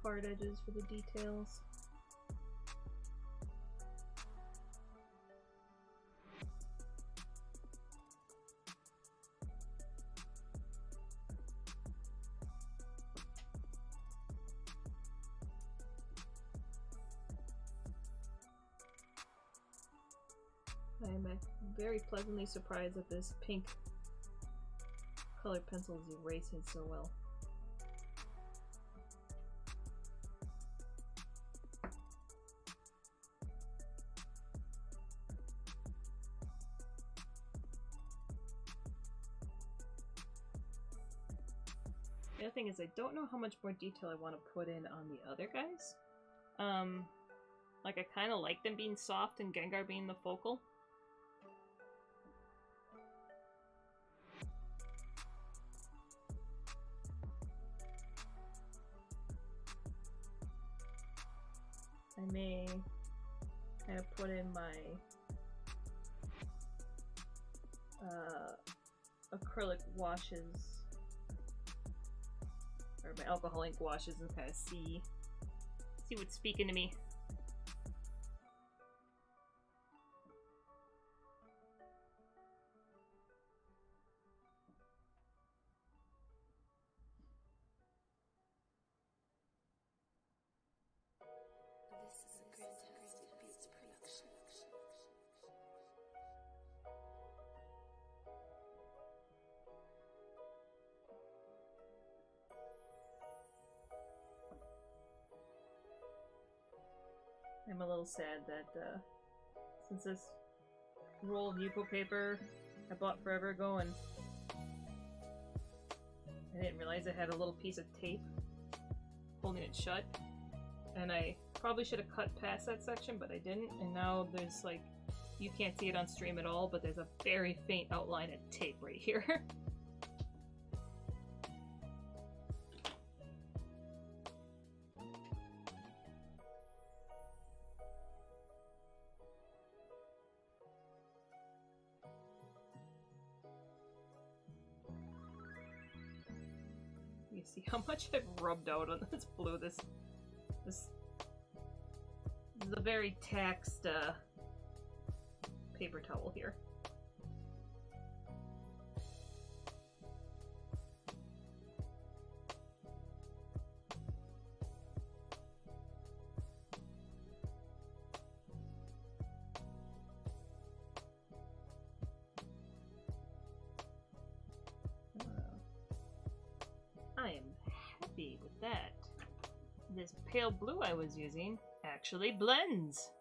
hard edges for the details. I'm very pleasantly surprised that this pink colored pencil is erasing so well. The other thing is I don't know how much more detail I want to put in on the other guys. Like I kind of like them being soft and Gengar being the focal. I may kind of put in my acrylic washes or my alcohol ink washes and kind of see what's speaking to me. I'm a little sad that since this roll of Yuko paper I bought forever ago and I didn't realize it had a little piece of tape holding it shut, and I probably should have cut past that section, but I didn't, and now there's like, you can't see it on stream at all, but there's a very faint outline of tape right here. You see how much I've rubbed out on this blue. This is a very taxed paper towel here. I am happy with that. This pale blue I was using actually blends.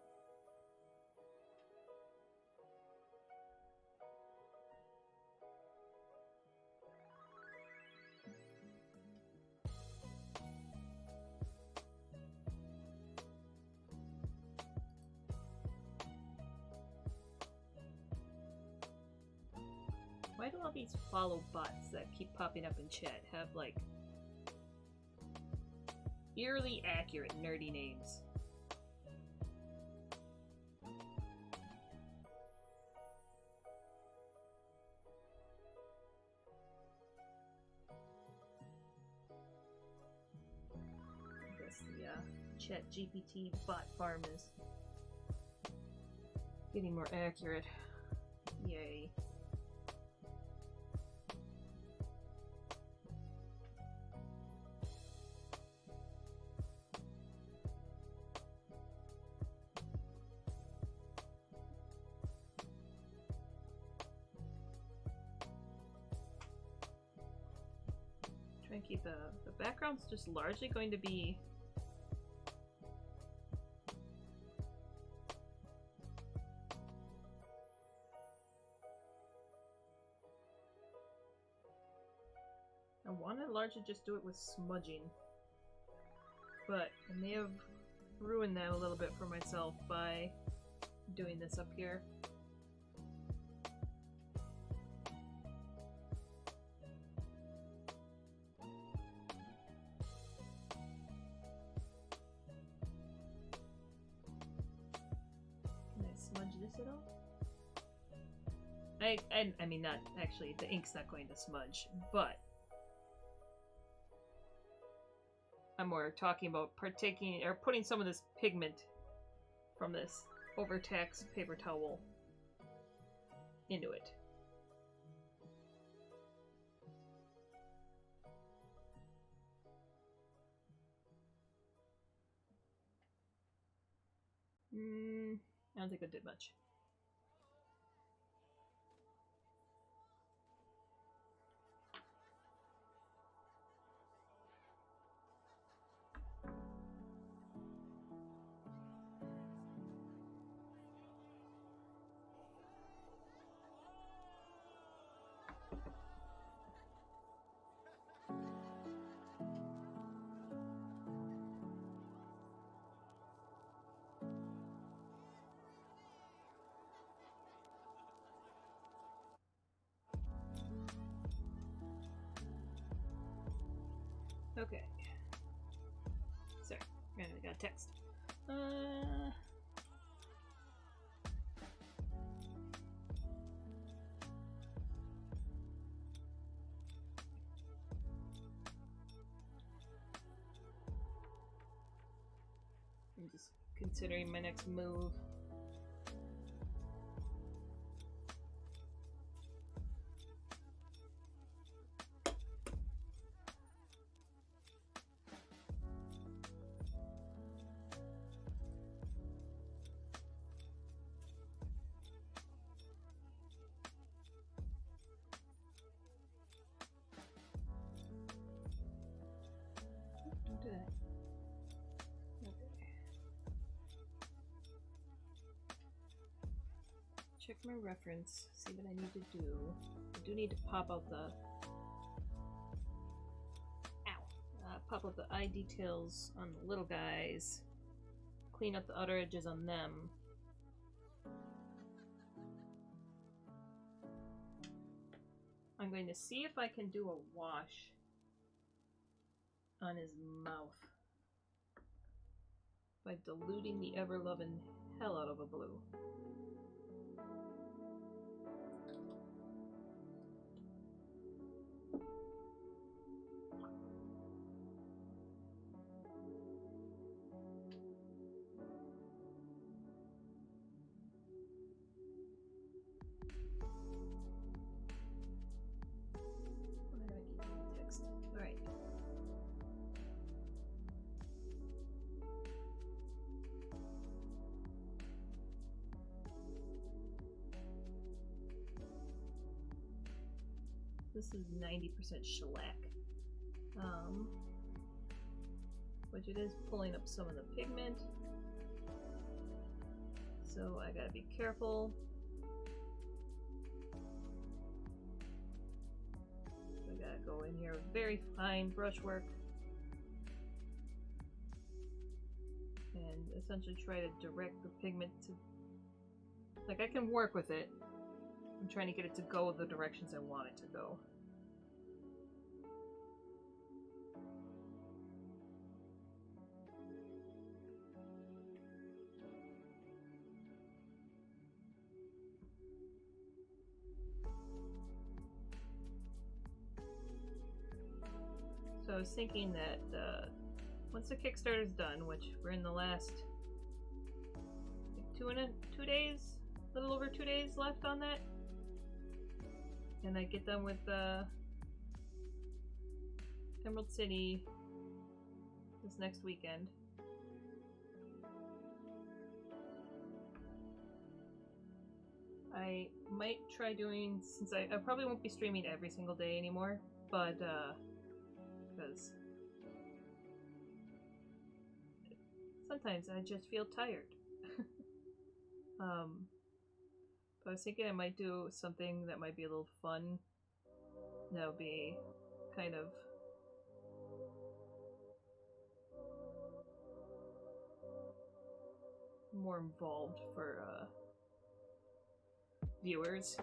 Why do all these follow bots that keep popping up in chat have, like, eerily accurate nerdy names? I guess the chat GPT bot farm is getting more accurate. Yay. Try and keep the background's just largely going to be I want to largely just do it with smudging, but I may have ruined that a little bit for myself by doing this up here. Can I smudge this at all? I mean, not actually, the ink's not going to smudge, but I'm more talking about partaking or putting some of this pigment from this overtaxed paper towel into it. I don't think I did much. Okay. Sorry, I got a text. I'm just considering my next move. Don't do that. Okay. Check my reference, see what I need to do. I do need to pop out the... Ow! Pop out the eye details on the little guys. Clean up the outer edges on them. I'm going to see if I can do a wash on his mouth by diluting the ever-loving hell out of a blue. Alright. This is 90% shellac. Which it is pulling up some of the pigment. So I gotta be careful. I gotta go in here with very fine brushwork. And essentially try to direct the pigment to... Like, I can work with it. I'm trying to get it to go the directions I want it to go. So I was thinking that once the Kickstarter is done, which we're in the last like 2 days, a little over 2 days left on that, and I get done with Emerald City this next weekend. I might try doing, since I probably won't be streaming every single day anymore, but because sometimes I just feel tired. But I was thinking I might do something that might be a little fun. That'll be kind of more involved for viewers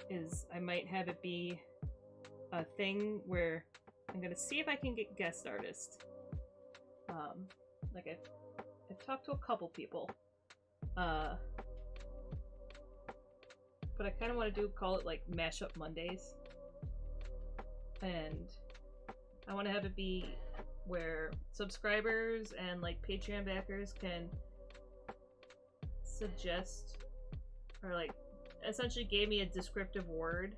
is I might have it be a thing where I'm gonna see if I can get guest artists. Like I've talked to a couple people, but I kind of want to call it like Mashup Mondays, and I want to have it be where subscribers and like Patreon backers can suggest or like essentially gave me a descriptive word,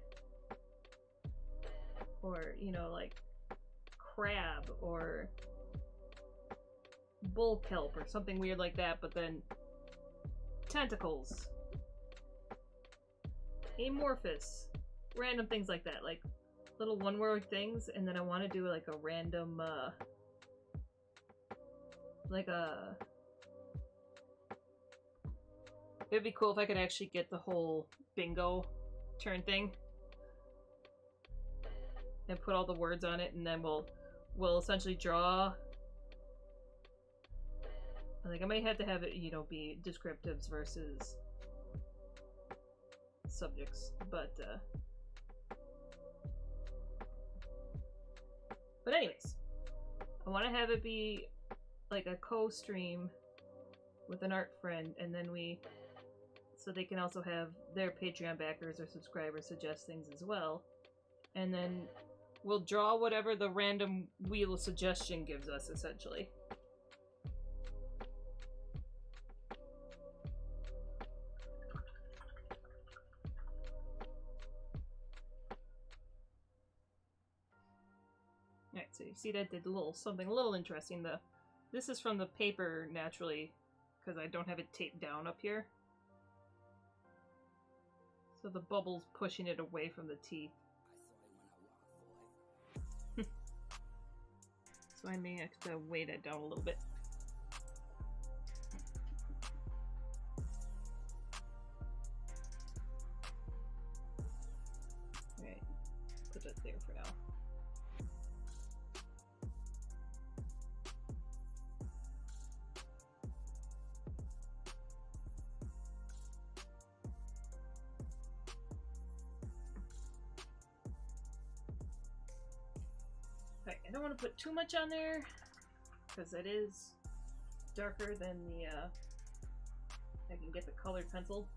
or you know, like crab or bull kelp or something weird like that, but then tentacles, amorphous, random things like that, like little one-word things. And then I want to do like a random it'd be cool if I could actually get the whole bingo turn thing and put all the words on it, and then we'll essentially draw. I think I might have to have it, you know, be descriptives versus subjects, but anyways, I want to have it be like a co-stream with an art friend, and then so they can also have their Patreon backers or subscribers suggest things as well, and then we'll draw whatever the random wheel of suggestion gives us, essentially. Alright, so you see that did something a little interesting. This is from the paper, naturally, because I don't have it taped down up here. So the bubble's pushing it away from the teeth. So I may have to weight it down a little bit. Alright, put that there for now. Alright, I don't want to put too much on there, because it is darker than the, I can get the colored pencil.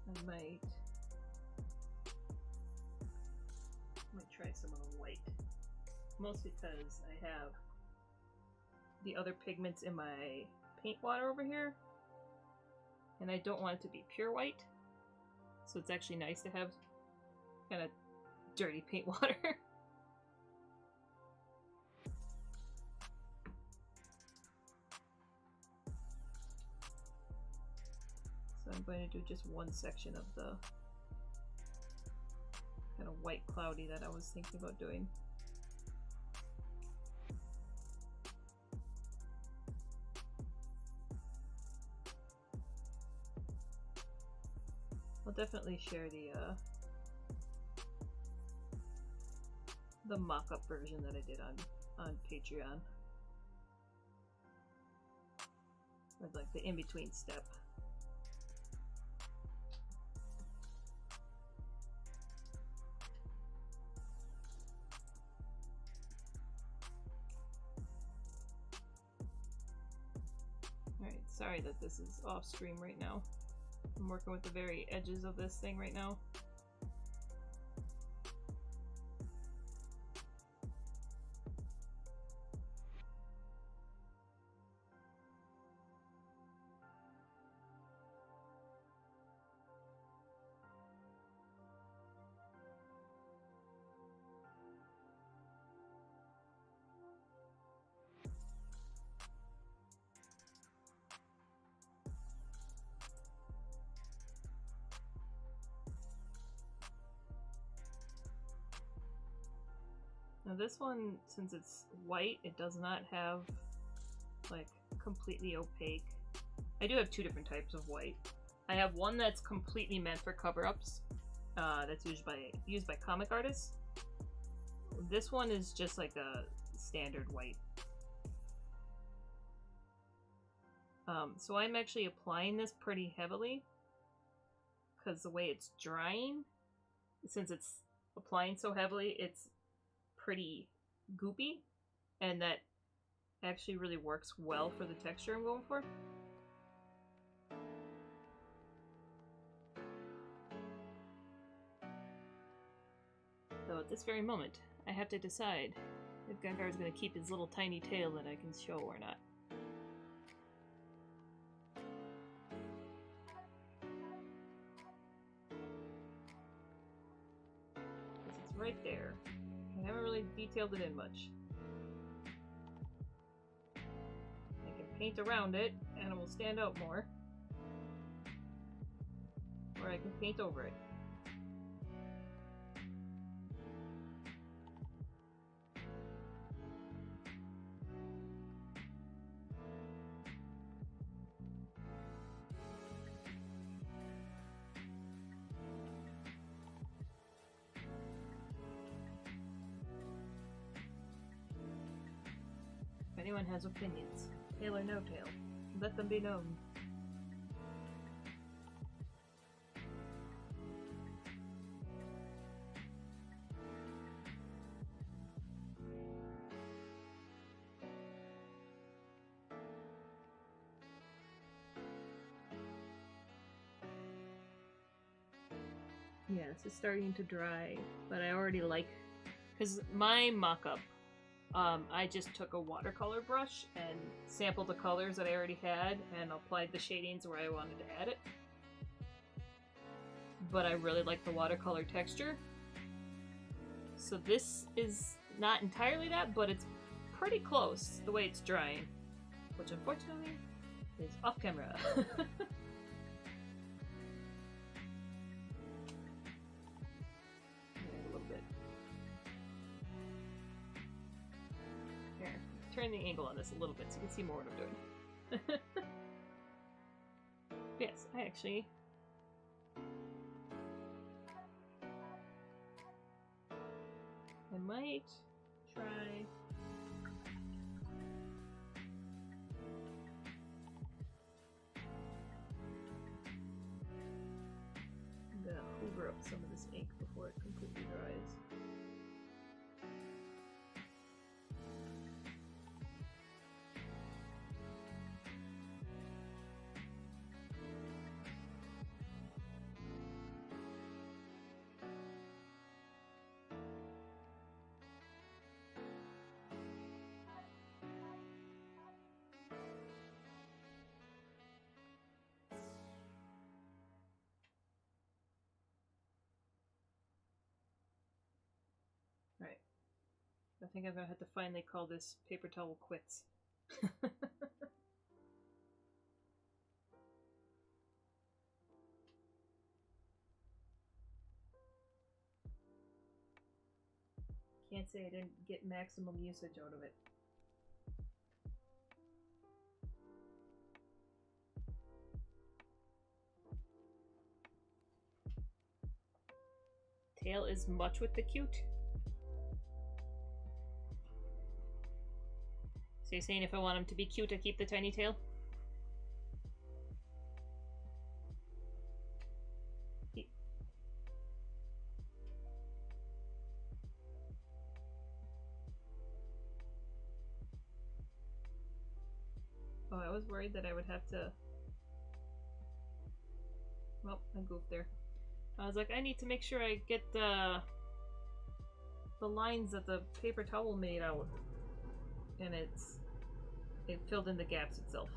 I might try some of the white. Mostly because I have the other pigments in my paint water over here, and I don't want it to be pure white, so it's actually nice to have kind of dirty paint water. So I'm going to do just one section of the kind of white cloudy that I was thinking about doing. I'll definitely share the mock-up version that I did on Patreon, with like the in-between step. Alright, sorry that this is off stream right now. I'm working with the very edges of this thing right now. Now this one, since it's white, it does not have like completely opaque. I do have two different types of white. I have one that's completely meant for cover-ups. That's used by comic artists. This one is just like a standard white. So I'm actually applying this pretty heavily because the way it's drying, since it's applying so heavily, it's pretty goopy, and that actually really works well for the texture I'm going for. So at this very moment, I have to decide if Gengar is going to keep his little tiny tail that I can show or not. Because it's right there. I haven't really detailed it in much. I can paint around it and it will stand out more. Or I can paint over it. If anyone has opinions, tail or no tail, let them be known. Yeah, this is starting to dry, but I already like, because my mock-up, I just took a watercolor brush and sampled the colors that I already had and applied the shadings where I wanted to add it. But I really like the watercolor texture. So this is not entirely that, but it's pretty close the way it's drying, which unfortunately is off camera. Turn the angle on this a little bit so you can see more what I'm doing. Yes, I actually... I might try... I'm gonna hoover up some of this ink before it completely dries. Right. I think I'm gonna have to finally call this paper towel quits. Can't say I didn't get maximum usage out of it. Tail is much with the cute. So you're saying if I want him to be cute, I keep the tiny tail? Oh, I was worried that I would have to... Well, I goofed there. I was like, I need to make sure I get the lines that the paper towel made out. And it filled in the gaps itself.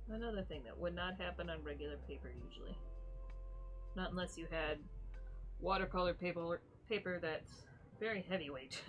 Another thing that would not happen on regular paper usually. Not unless you had watercolor paper that's very heavyweight.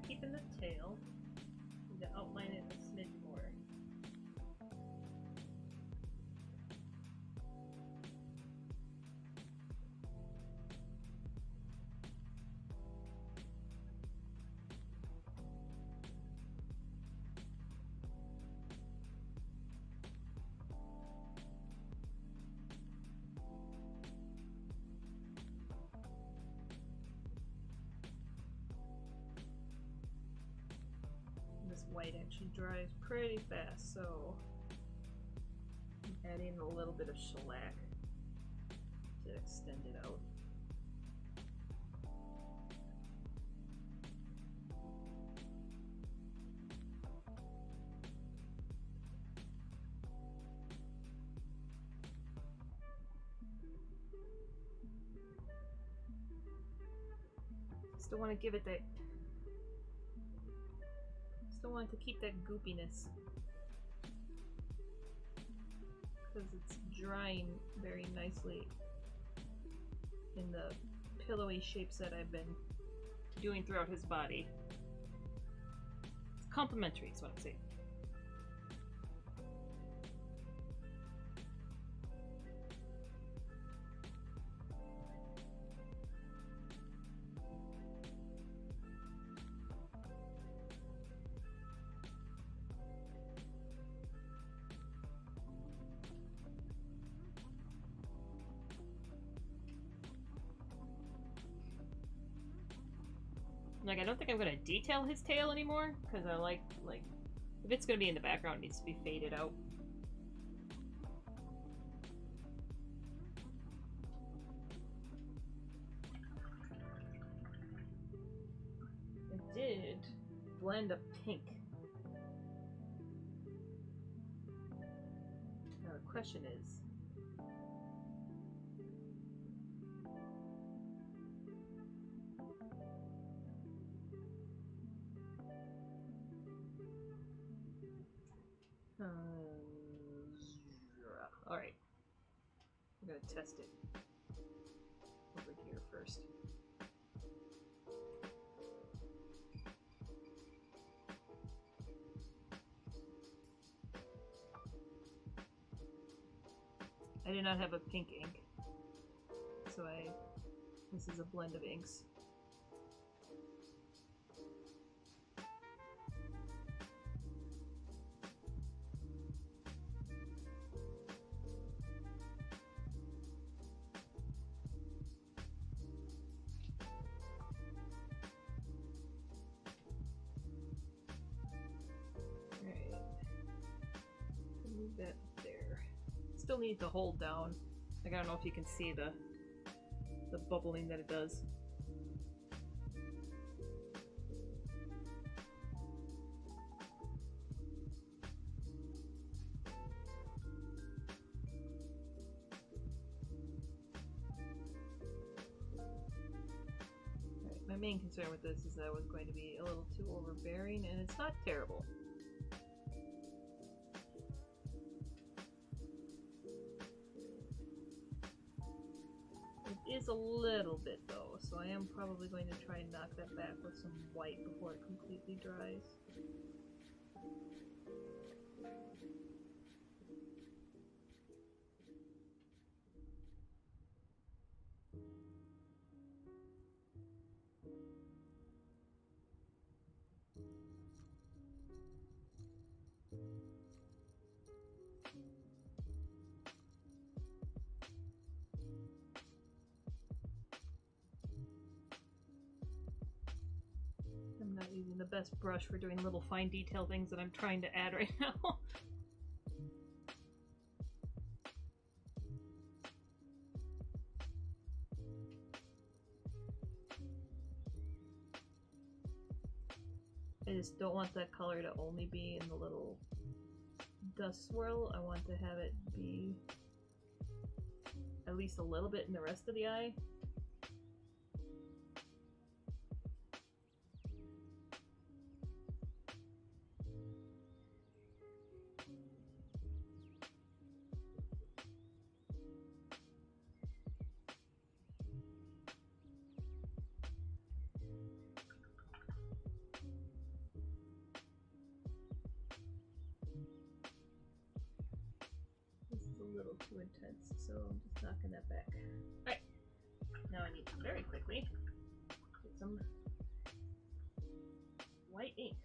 keeping the tail. Need to outline it a smidge more. This white actually dries pretty fast, so I'm adding a little bit of shellac to extend it out. Still want to give it that. Still want to keep that goopiness because it's drying very nicely in the pillowy shapes that I've been doing throughout his body. It's complementary, is what I'm saying. Like, I don't think I'm gonna detail his tail anymore, because I like, if it's gonna be in the background, it needs to be faded out. I did blend a pink. Now the question is, alright. I'm gonna test it over here first. I do not have a pink ink, so this is a blend of inks. That there. Still need to hold down. Like, I don't know if you can see the bubbling that it does. Right, my main concern with this is that I was going to be a little too overbearing, and it's not terrible. It is a little bit though, so I am probably going to try and knock that back with some white before it completely dries. I'm not using the best brush for doing little fine detail things that I'm trying to add right now. I just don't want that color to only be in the little dust swirl. I want to have it be at least a little bit in the rest of the eye. little too intense, so I'm just knocking that back. Alright, now I need to very quickly get some white ink.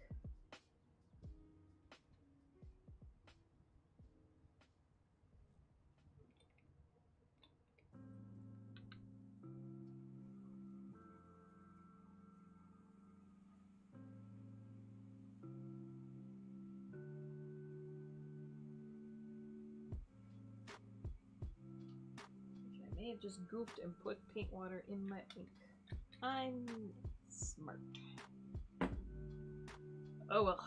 I have just goofed and put paint water in my ink. I'm smart. Oh well.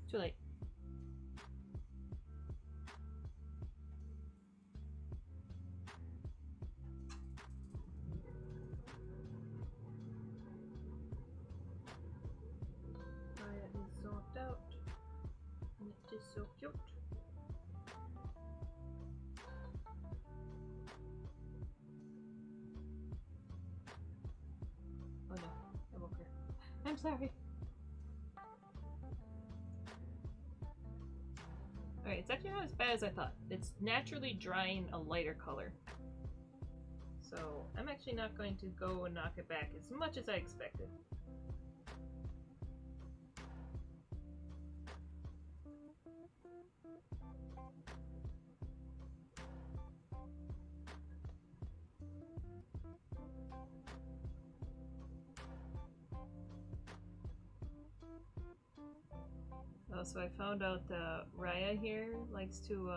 Too late. Fire is soaked out. And it is so cute. Oh no, I woke her. I'm sorry. Alright, it's actually not as bad as I thought. It's naturally drying a lighter color. So I'm actually not going to go and knock it back as much as I expected. So I found out Raya here likes to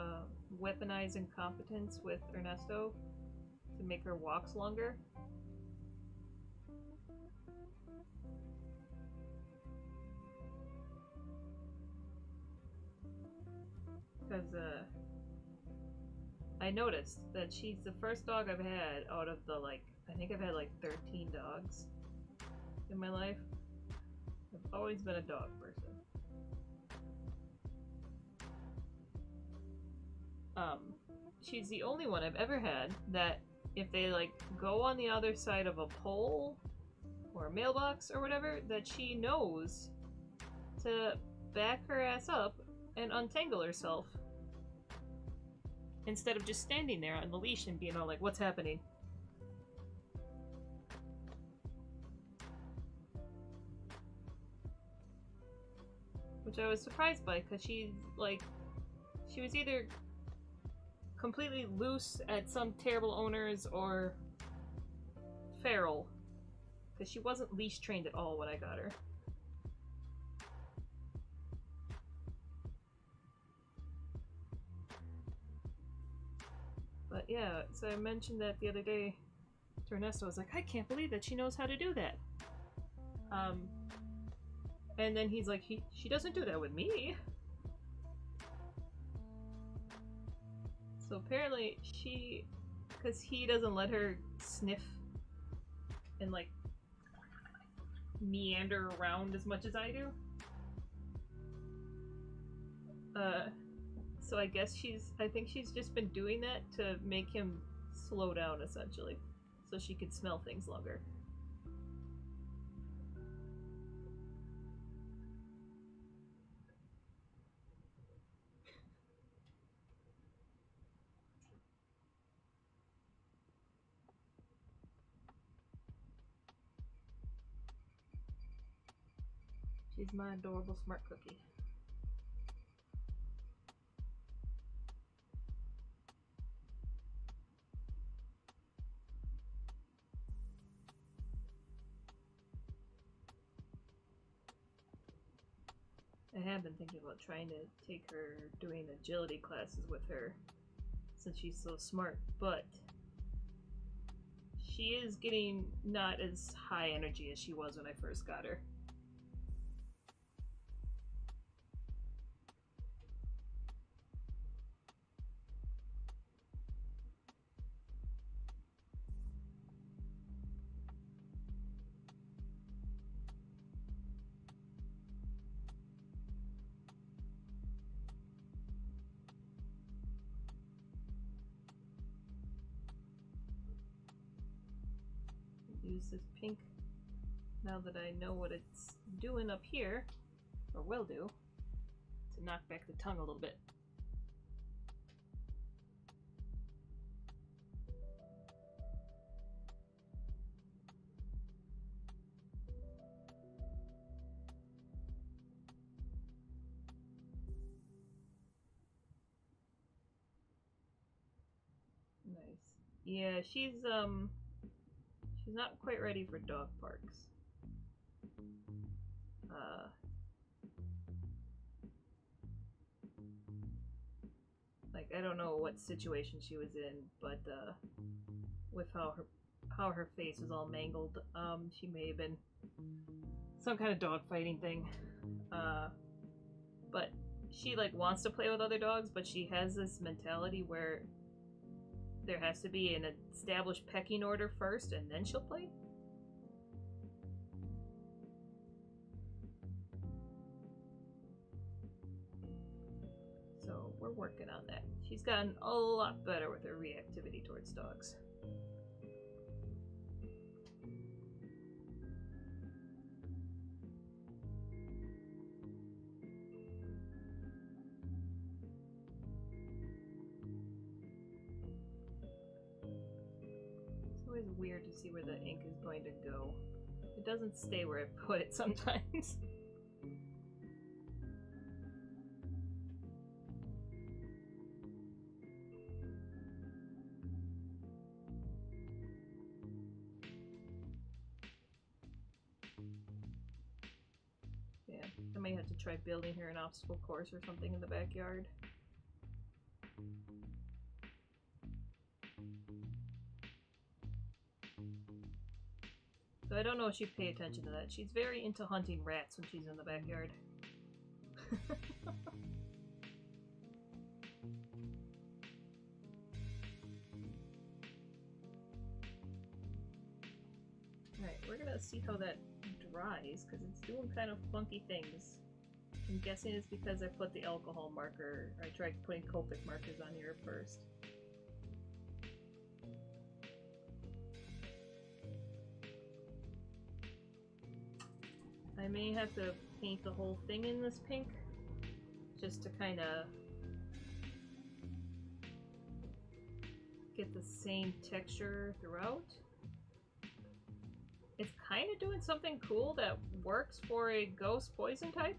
weaponize incompetence with Ernesto to make her walks longer. Because I noticed that she's the first dog I've had out of the I think I've had like 13 dogs in my life. I've always been a dog person. She's the only one I've ever had that if they go on the other side of a pole or a mailbox or whatever, that she knows to back her ass up and untangle herself instead of just standing there on the leash and being all like, what's happening? Which I was surprised by, because she was either completely loose at some terrible owners or feral, because she wasn't leash trained at all when I got her. But yeah, so I mentioned that the other day to Ernesto. I was like, I can't believe that she knows how to do that. And then he's like, she doesn't do that with me. So apparently because he doesn't let her sniff and meander around as much as I do. So I guess I think she's just been doing that to make him slow down, essentially. So she could smell things longer. She's my adorable smart cookie. I have been thinking about trying to take her doing agility classes with her since she's so smart, but she is getting not as high energy as she was when I first got her. Use this pink now that I know what it's doing up here, or will do, to knock back the tongue a little bit. Yeah, she's not quite ready for dog parks. Like, I don't know what situation she was in, but with how her face was all mangled, she may have been some kind of dog fighting thing. But she like wants to play with other dogs, but she has this mentality where there has to be an established pecking order first, and then she'll play. So we're working on that. She's gotten a lot better with her reactivity towards dogs. It's always weird to see where the ink is going to go. It doesn't stay where I put it sometimes. Yeah, I might have to try building her an obstacle course or something in the backyard. So I don't know if she'd pay attention to that. She's very into hunting rats when she's in the backyard. Alright, we're gonna see how that dries, because it's doing kind of funky things. I'm guessing it's because I put the alcohol marker, I tried putting Copic markers on here first. I may have to paint the whole thing in this pink, just to kind of get the same texture throughout. It's kind of doing something cool that works for a ghost poison type.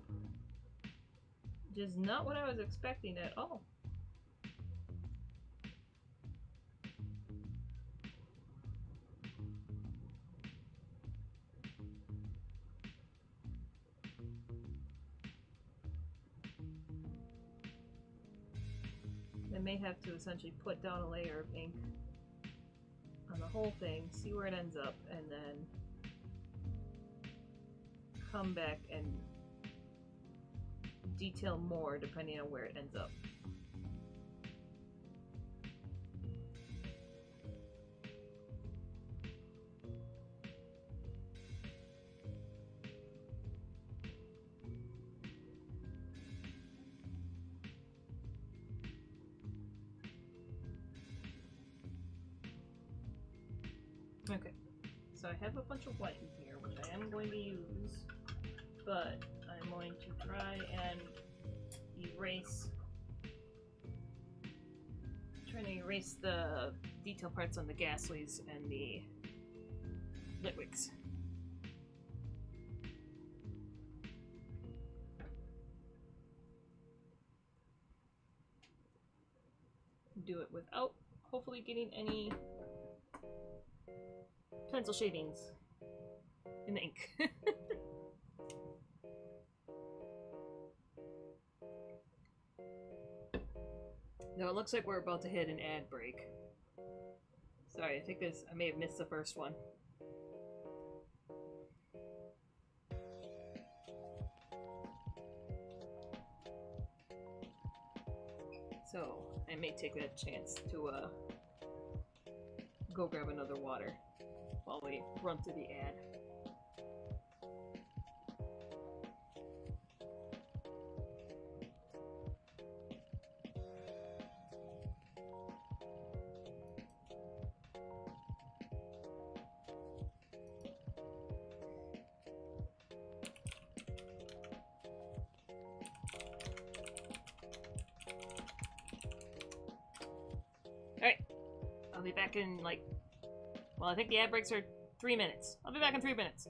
Just not what I was expecting at all. I may have to essentially put down a layer of ink on the whole thing, see where it ends up, and then come back and detail more depending on where it ends up. Okay, so I have a bunch of white in here, which I am going to use, but I'm going to try and trying to erase the detail parts on the Ghastlies and the Litwicks. Do it without hopefully getting any pencil shavings in the ink. No, it looks like we're about to hit an ad break. Sorry, I may have missed the first one. So, I may take that chance to go grab another water while we run through the ad. Alright, I'll be back in well, I think the ad breaks are 3 minutes. I'll be back in 3 minutes.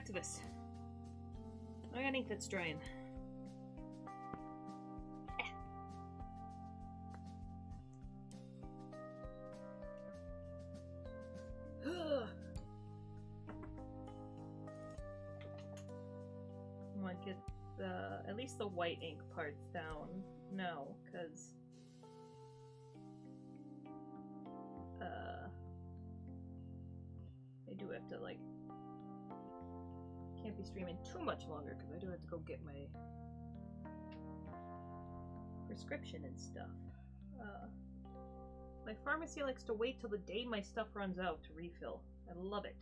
to this. I got ink that's drying. I want to get at least the white ink parts down. No, because I do have to, like, can't be streaming too much longer because I do have to go get my prescription and stuff. My pharmacy likes to wait till the day my stuff runs out to refill. I love it.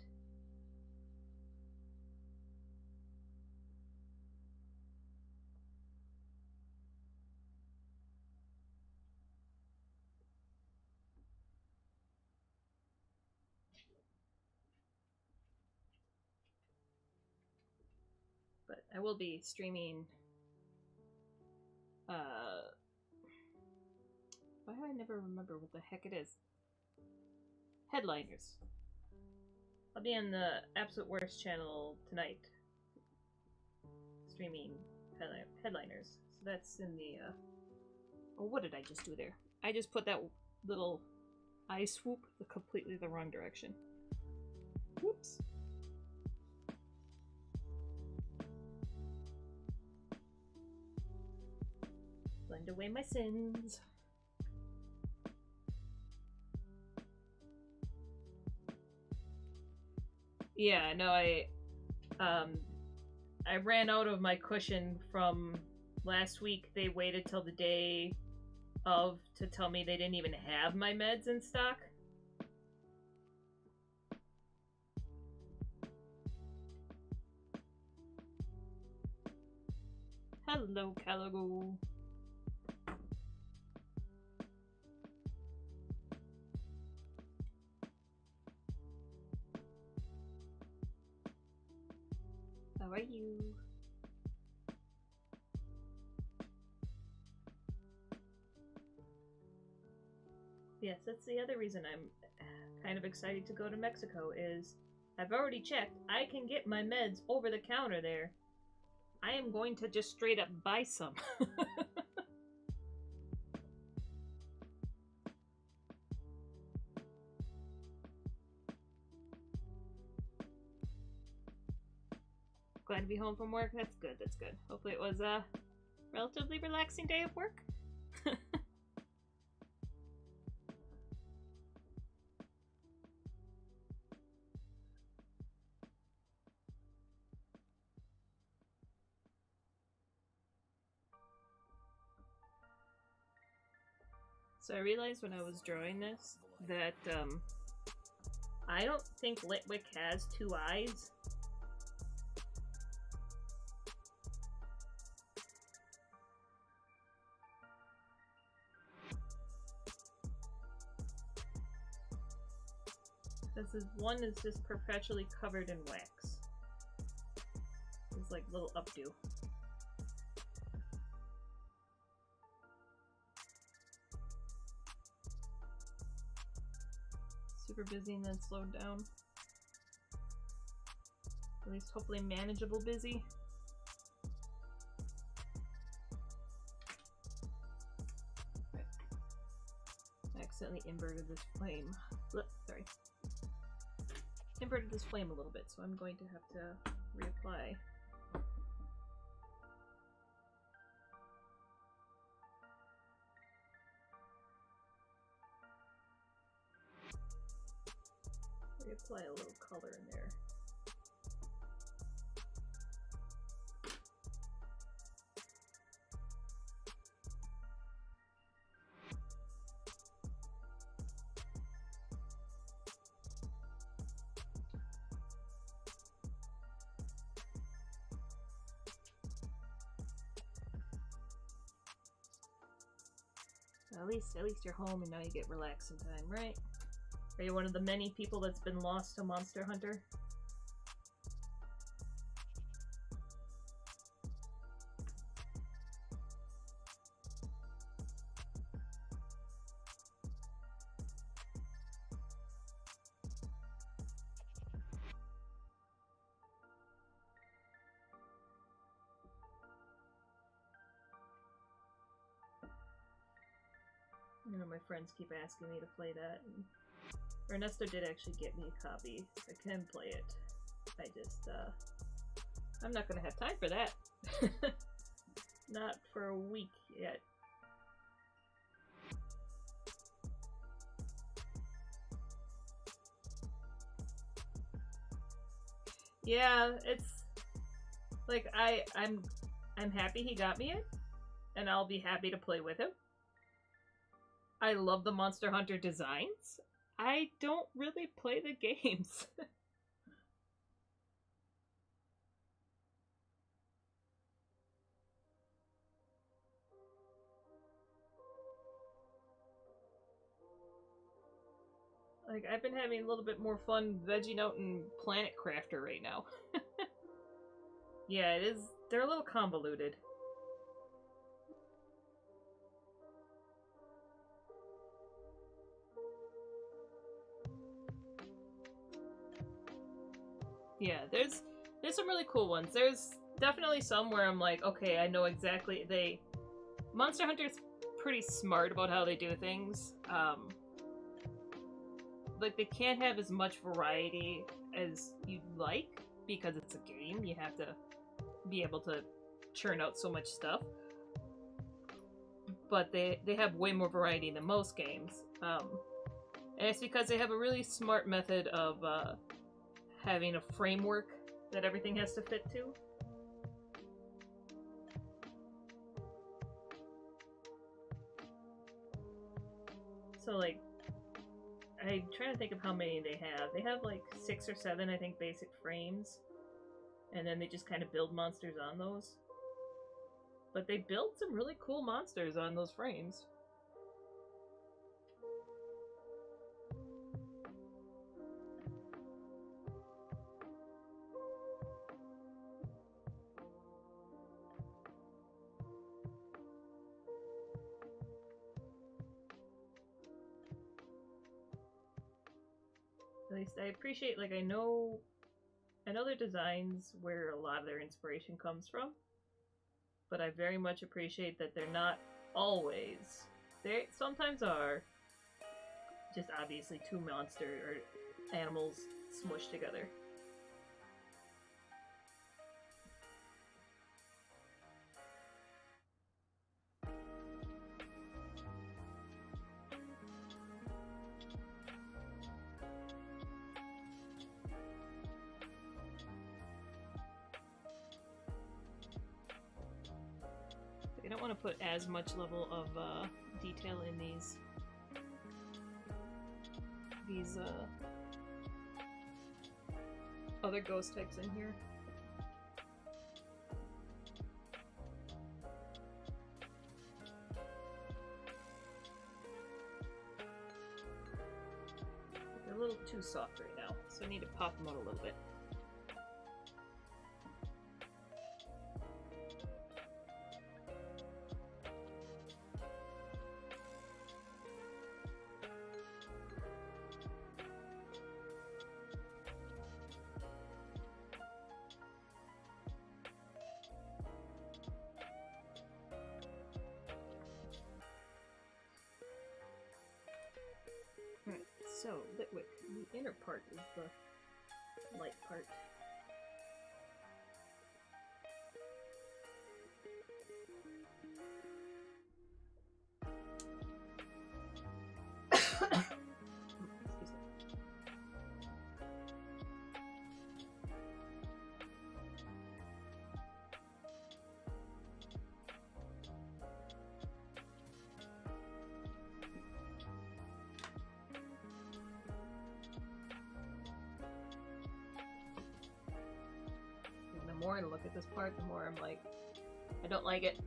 But I will be streaming, why do I never remember what the heck it is? Headliners. I'll be on the Absolute Worst channel tonight, streaming Headliners. So that's in the, oh, what did I just do there? I just put that little eye swoop completely the wrong direction. Whoops. Blend away my sins. Yeah, no, I ran out of my cushion from last week. They waited till the day of to tell me they didn't even have my meds in stock. Hello, Caligo. How are you? Yes, that's the other reason I'm kind of excited to go to Mexico is I've already checked. I can get my meds over the counter there. I am going to just straight up buy some. Glad to be home from work. That's good, that's good. Hopefully it was a relatively relaxing day of work. So I realized when I was drawing this that I don't think Litwick has two eyes. This one is just perpetually covered in wax. It's like little updo. Super busy and then slowed down. At least hopefully manageable busy. Right. I accidentally inverted this flame. Sorry. Inverted this flame a little bit, so I'm going to have to reapply. Reapply a little color in there. At least you're home and now you get relaxing time, right? Are you one of the many people that's been lost to Monster Hunter? You know, my friends keep asking me to play that, and Ernesto did actually get me a copy. I can play it. I just, I'm not gonna have time for that. Not for a week yet. Yeah, it's like I'm happy he got me it, and I'll be happy to play with him. I love the Monster Hunter designs. I don't really play the games. Like, I've been having a little bit more fun vegging out in Planet Crafter right now. Yeah, it is. They're a little convoluted. Yeah, there's some really cool ones. There's definitely some where I'm like, okay, I know exactly. Monster Hunter's pretty smart about how they do things. Like, they can't have as much variety as you'd like because it's a game. You have to be able to churn out so much stuff. But they have way more variety than most games. And it's because they have a really smart method of having a framework that everything has to fit to. So, like, I'm trying to think of how many they have. They have like 6 or 7, I think, basic frames. And then they just kind of build monsters on those. But they build some really cool monsters on those frames. At least I appreciate, like, I know their designs where a lot of their inspiration comes from, but I very much appreciate that they're not always. They sometimes are just obviously two monster or animals smushed together. I don't want to put as much level of detail in these other ghost types in here. They're a little too soft right now, so I need to pop them out a little bit. So, Litwick, the inner part is the light part. Excuse me. The more I look at this part, the more I'm like, I don't like it.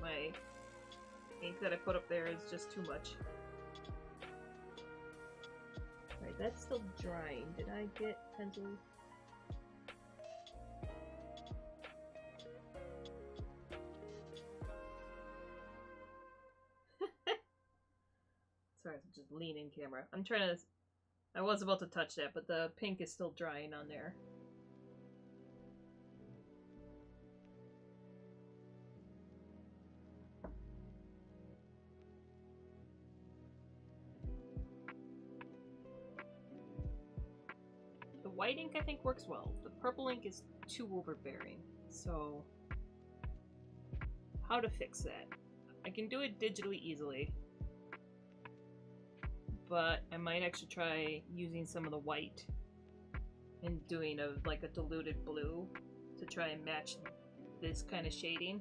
My ink that I put up there is just too much. Right, that's still drying. Did I get pencil? Sorry, I'm just lean in camera. I'm trying to... I was about to touch that, but the pink is still drying on there. white ink I think works well. The purple ink is too overbearing. So how to fix that? I can do it digitally easily, but I might actually try using some of the white and doing like a diluted blue to try and match this kind of shading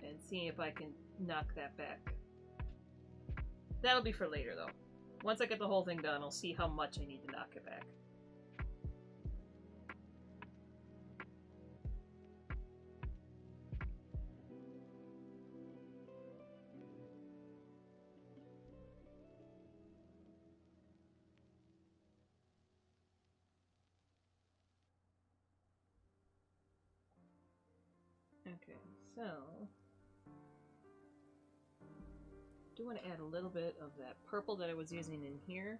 and seeing if I can knock that back. That'll be for later though. Once I get the whole thing done, I'll see how much I need to knock it back. Okay, so I do want to add a little bit of that purple that I was using in here.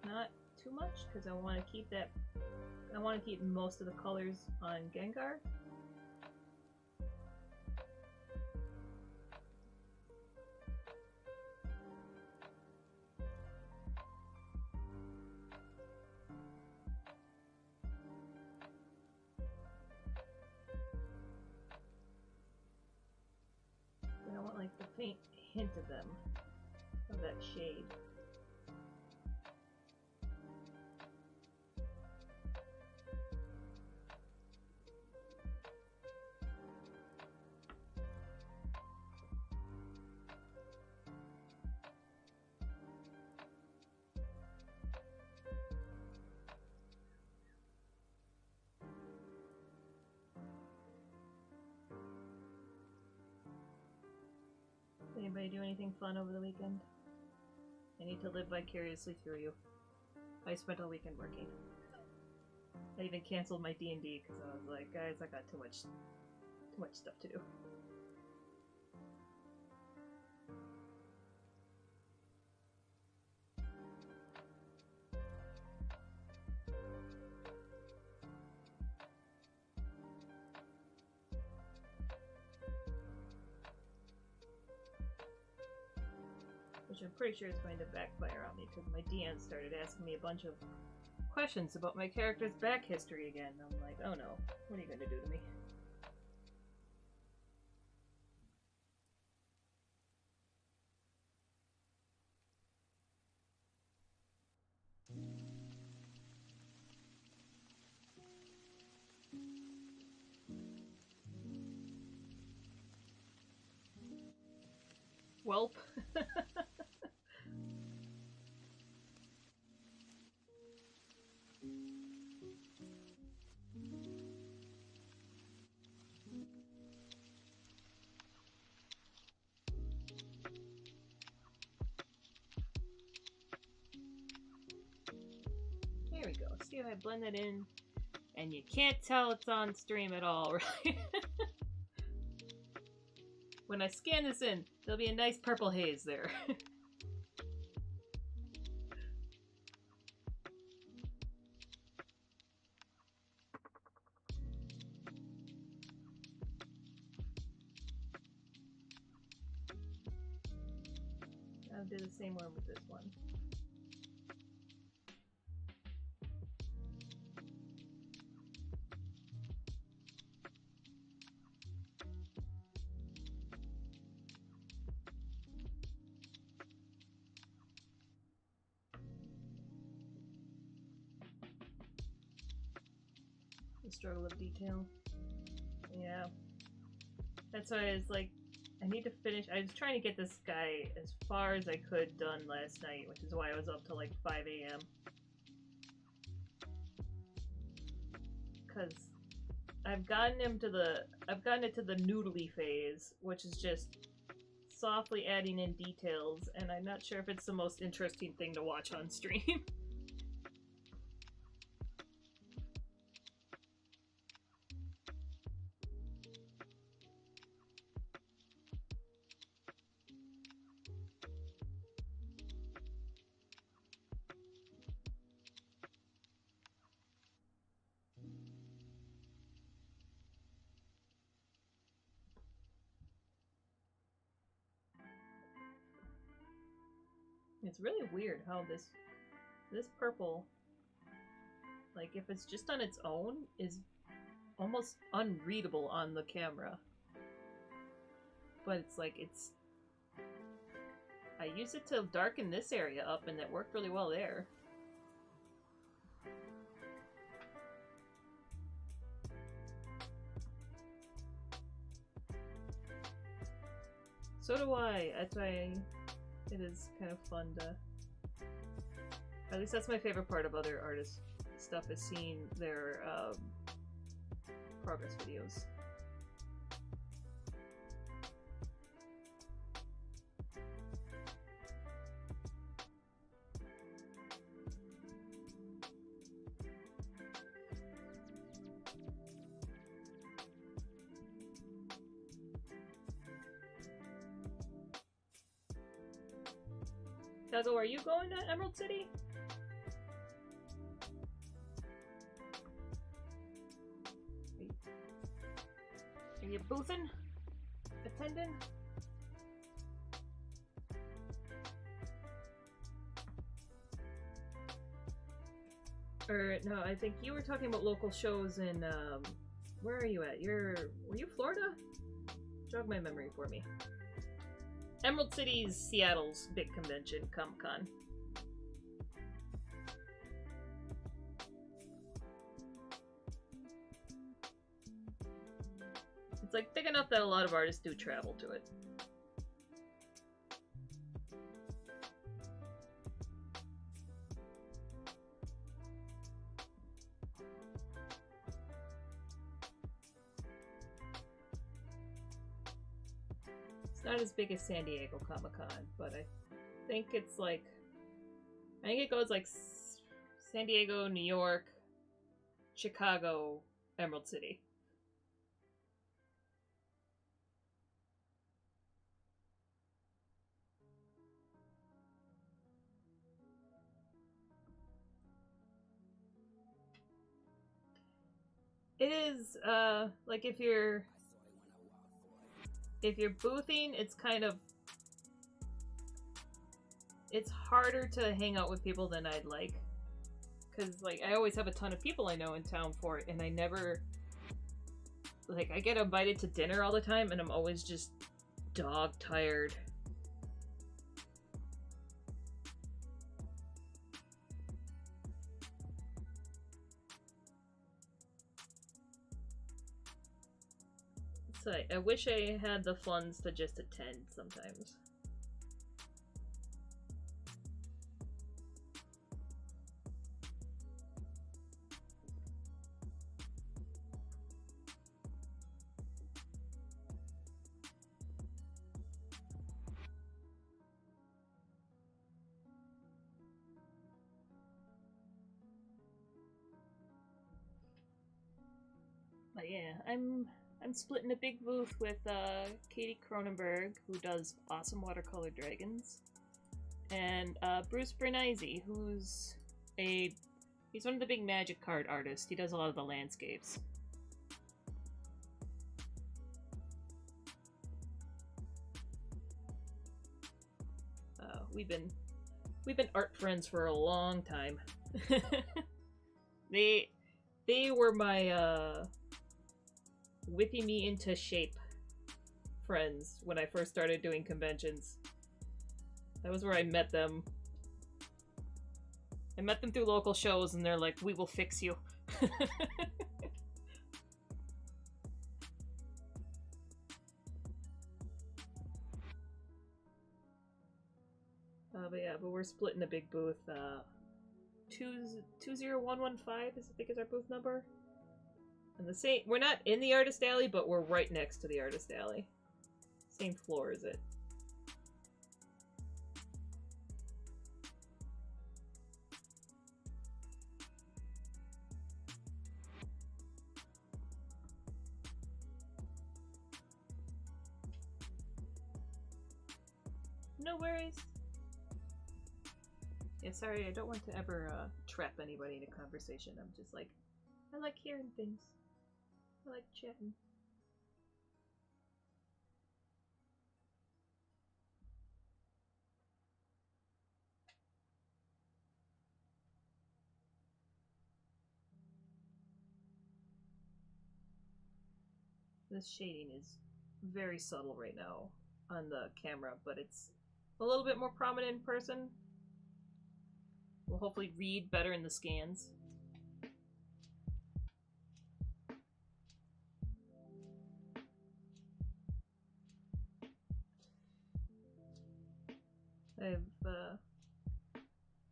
Not too much, because I want to keep that. I want to keep most of the colors on Gengar. But I want like the faint hint of them, of that shade. Anybody do anything fun over the weekend? I need to live vicariously through you. I spent all weekend working. I even canceled my D&D because I was like, guys, I got too much stuff to do. Which I'm pretty sure is going to backfire on me because my DM started asking me a bunch of questions about my character's back history again. I'm like, oh no, what are you going to do to me? Welp. There we go. See if I blend that in. And you can't tell it's on stream at all, right? When I scan this in, there'll be a nice purple haze there. I'll do the same one with this one. The struggle of detail. Yeah. That's why I was like, I need to finish. I was trying to get this guy as far as I could done last night, which is why I was up till like 5 a.m. Because I've gotten it to the noodly phase, which is just softly adding in details, and I'm not sure if it's the most interesting thing to watch on stream. It's really weird how this purple, like if it's just on its own, is almost unreadable on the camera. But it's like I used it to darken this area up and it worked really well there. So do I. That's why it is kind of fun to... At least that's my favorite part of other artists' stuff, is seeing their progress videos. Tazo, are you going to Emerald City? Are you boothing? Attending? Or no, I think you were talking about local shows in where are you at? Were you Florida? Jog my memory for me. Emerald City's Seattle's big convention, Comic-Con. It's like big enough that a lot of artists do travel to it. It's not as big as San Diego Comic-Con, but I think it's like... I think it goes like San Diego, New York, Chicago, Emerald City. It is, like if you're boothing, it's kind of... It's harder to hang out with people than I'd like. Because, like, I always have a ton of people I know in town for it, and I never... Like, I get invited to dinner all the time, and I'm always just dog-tired. So I wish I had the funds to just attend sometimes. But yeah, I'm splitting a big booth with Katie Cronenberg, who does awesome watercolor dragons, and Bruce Bernise, he's one of the big magic card artists. He does a lot of the landscapes. We've been art friends for a long time. They were my whipping me into shape friends when I first started doing conventions. That was where I met them. I met them through local shows and they're like, we will fix you. But yeah, but we're splitting a big booth. 20115 is I think is our booth number. And the same, we're not in the Artist Alley, but we're right next to the Artist Alley. Same floor as it. No worries. Yeah, sorry, I don't want to ever trap anybody in a conversation. I'm just like, I like hearing things. I like chatting. This shading is very subtle right now on the camera, but it's a little bit more prominent in person. We'll hopefully read better in the scans.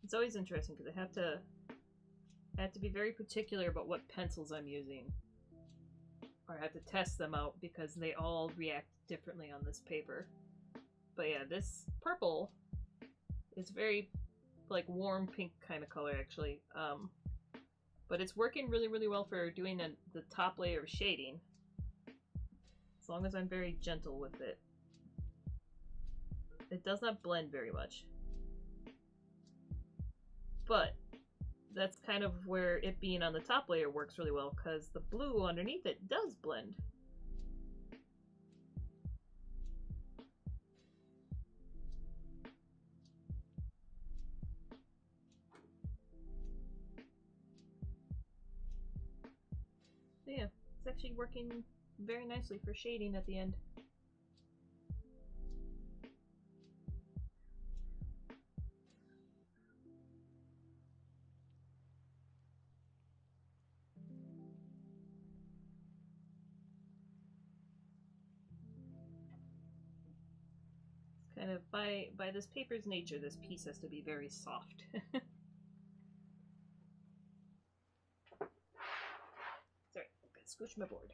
It's always interesting because I have to be very particular about what pencils I'm using. Or I have to test them out because they all react differently on this paper. But yeah, this purple is very like warm pink kind of color actually. But it's working really, really well for doing the top layer of shading. As long as I'm very gentle with it. It does not blend very much. But that's kind of where it being on the top layer works really well, because the blue underneath it does blend. So yeah, it's actually working very nicely for shading at the end. Kind of by this paper's nature, this piece has to be very soft. Sorry, I'm gonna scooch my board.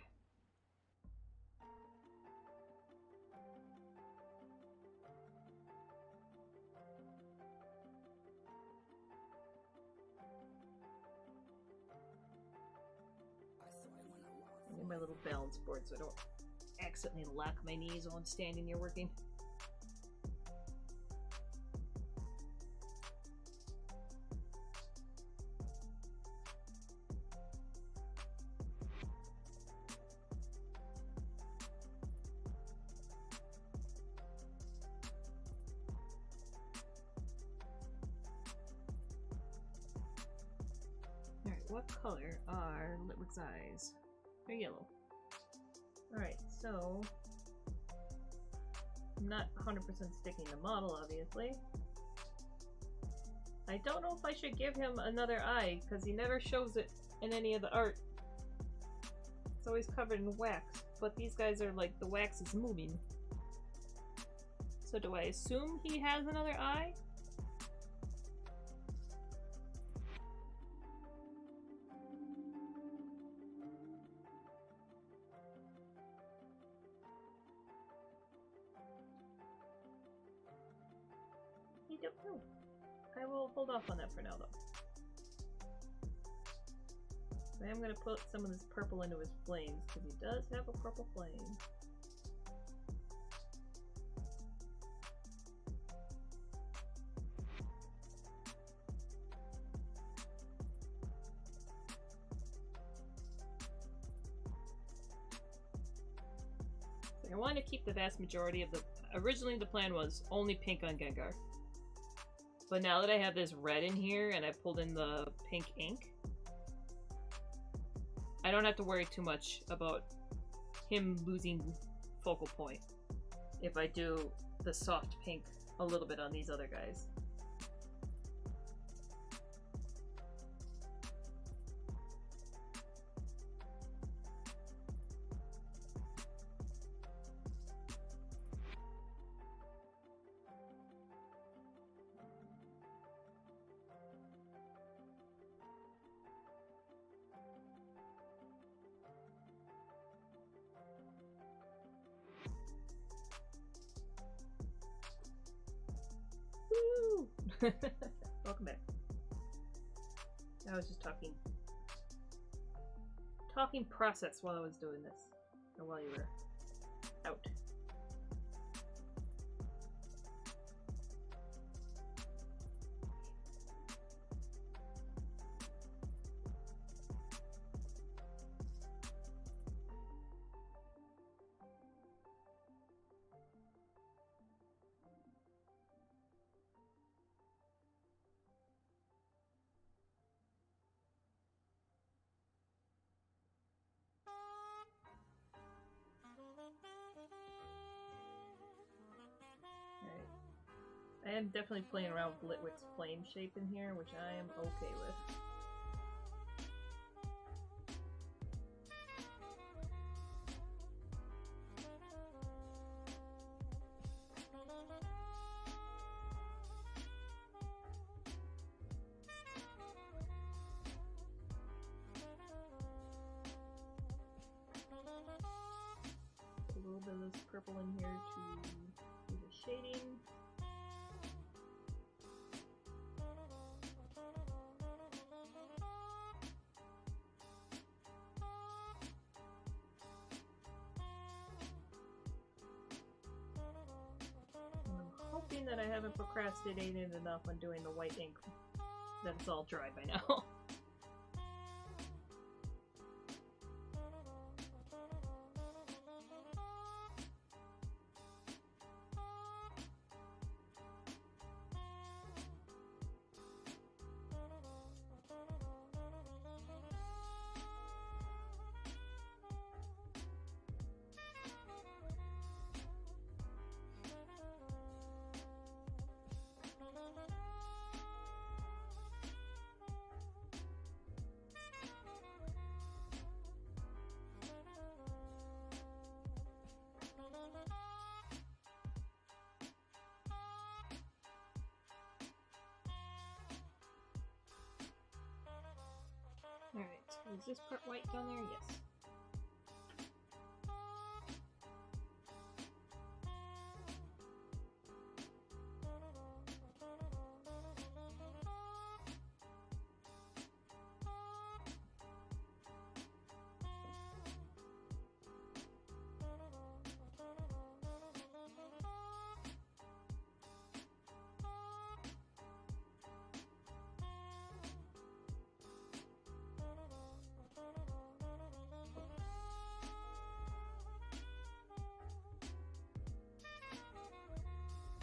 I need my little balance board so I don't accidentally lock my knees while I'm standing here working. Alright, what color are Litwick's eyes? They're yellow. Alright, so I'm not 100% sticking the model, obviously. I don't know if I should give him another eye, because he never shows it in any of the art. It's always covered in wax, but these guys are like, the wax is moving. So do I assume he has another eye? I don't know. I will hold off on that for now, though. I am going to put some of this purple into his flames, because he does have a purple flame. I want to keep the vast majority of the... Originally the plan was only pink on Gengar. But now that I have this red in here and I pulled in the pink ink, I don't have to worry too much about him losing focal point if I do the soft pink a little bit on these other guys. Woo! Welcome back. I was just talking process while I was doing this, or while you were out. I am definitely playing around with Litwick's flame shape in here, which I am okay with. A little bit of this purple in here to do the shading. I'm hoping that I haven't procrastinated enough on doing the white ink, that it's all dry by now. Alright, is this part white down there? Yes.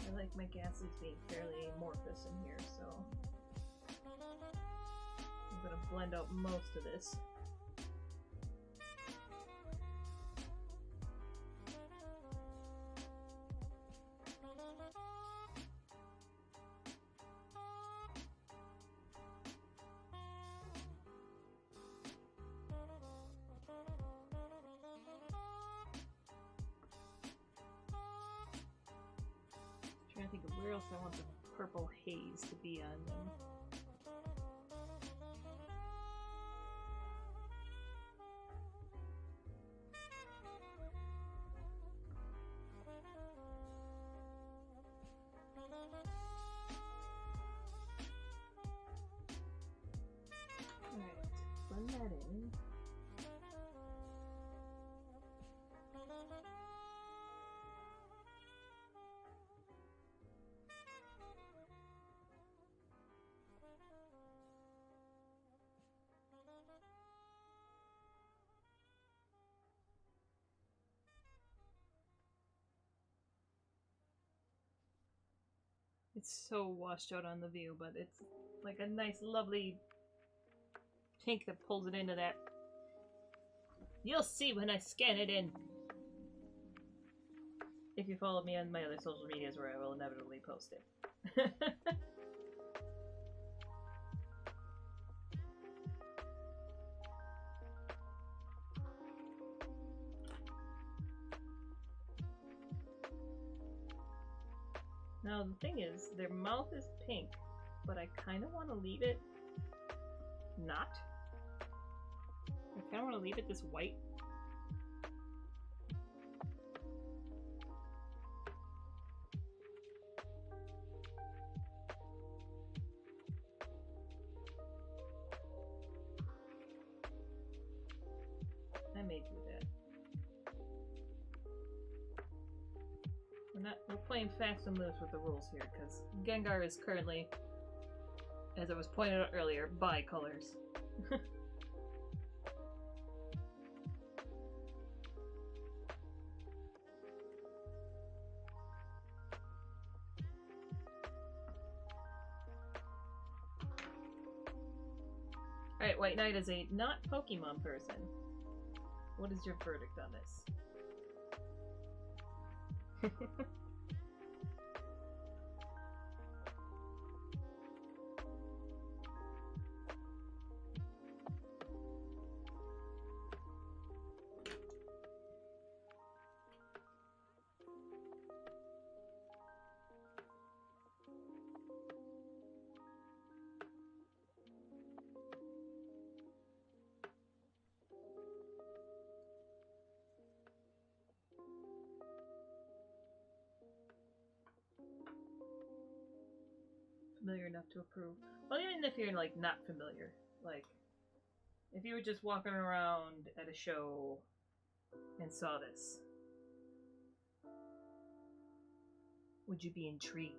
I like my gases being fairly amorphous in here, so I'm gonna blend out most of this. Trying to think of where else I want the purple haze to be on them. Alright, blend that in. It's so washed out on the view, but it's like a nice, lovely pink that pulls it into that. You'll see when I scan it in. If you follow me on my other social medias where I will inevitably post it. Now the thing is, their mouth is pink, but I kind of want to leave it not. I kind of want to leave it this white. I may do that. We're playing fast and loose with the rules here, because Gengar is currently, as it was pointed out earlier, bi-colors. Alright, White Knight is a not Pokemon person. What is your verdict on this? familiar enough to approve. Well, even if you're like not familiar, like if you were just walking around at a show and saw this, would you be intrigued?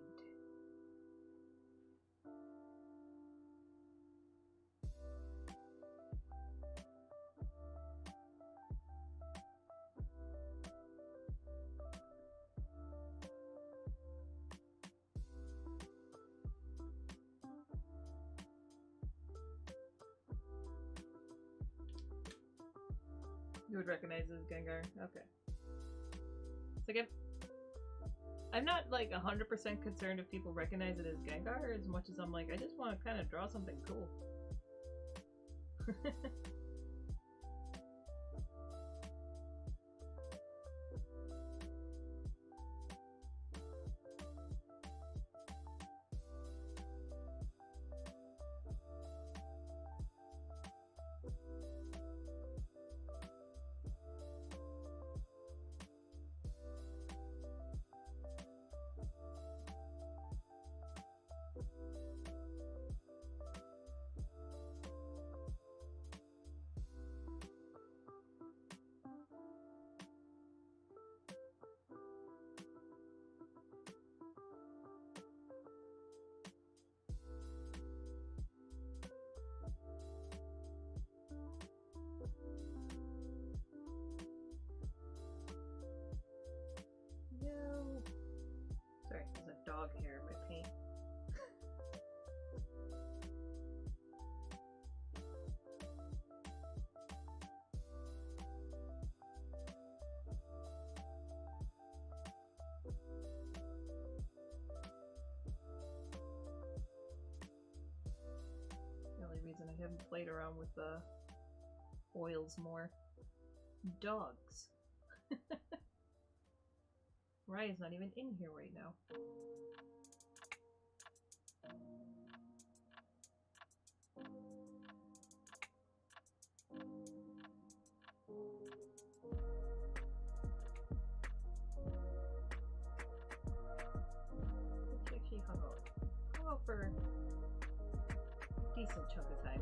You would recognize it as Gengar? Okay. So again, I'm not like 100% concerned if people recognize it as Gengar as much as I'm like, I just want to kind of draw something cool. No. Sorry, there's a dog hair in my paint. The only reason I haven't played around with the oils more. Dogs. Raya's not even in here right now. She actually hung out. Hung out for a decent chunk of time.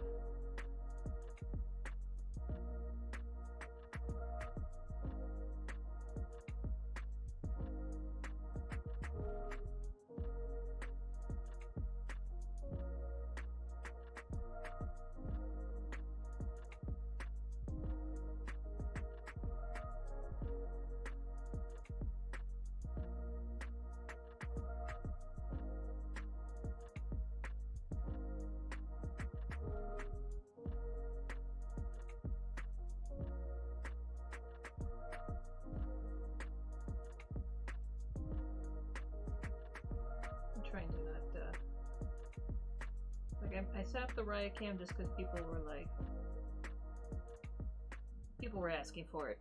Trying to not, like, I set up the Raya cam just because people were asking for it.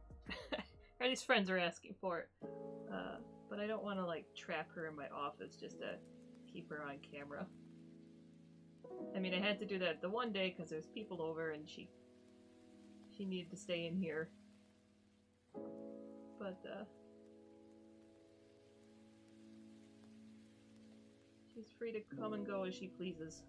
Or at least friends are asking for it. But I don't want to, like, trap her in my office just to keep her on camera. I mean, I had to do that the one day because there's people over and she needed to stay in here. But, she's free to come and go as she pleases.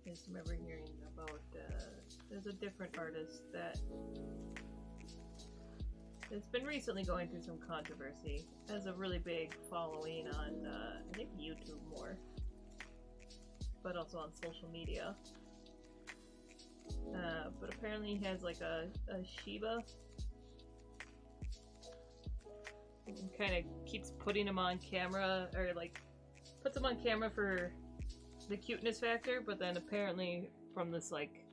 I just remember hearing about, there's a different artist that has been recently going through some controversy, has a really big following on, I think YouTube more, but also on social media. But apparently he has like a Shiba, and kind of keeps putting him on camera, or like puts him on camera for the cuteness factor, but then apparently from this like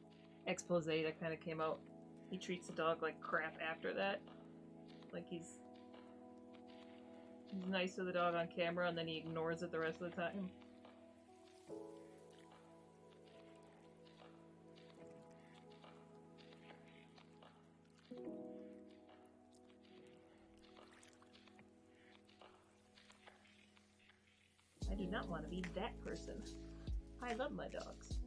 expose that kind of came out, he treats the dog like crap after that. Like he's nice to the dog on camera and then he ignores it the rest of the time. I do not want to be that person. I love my dogs.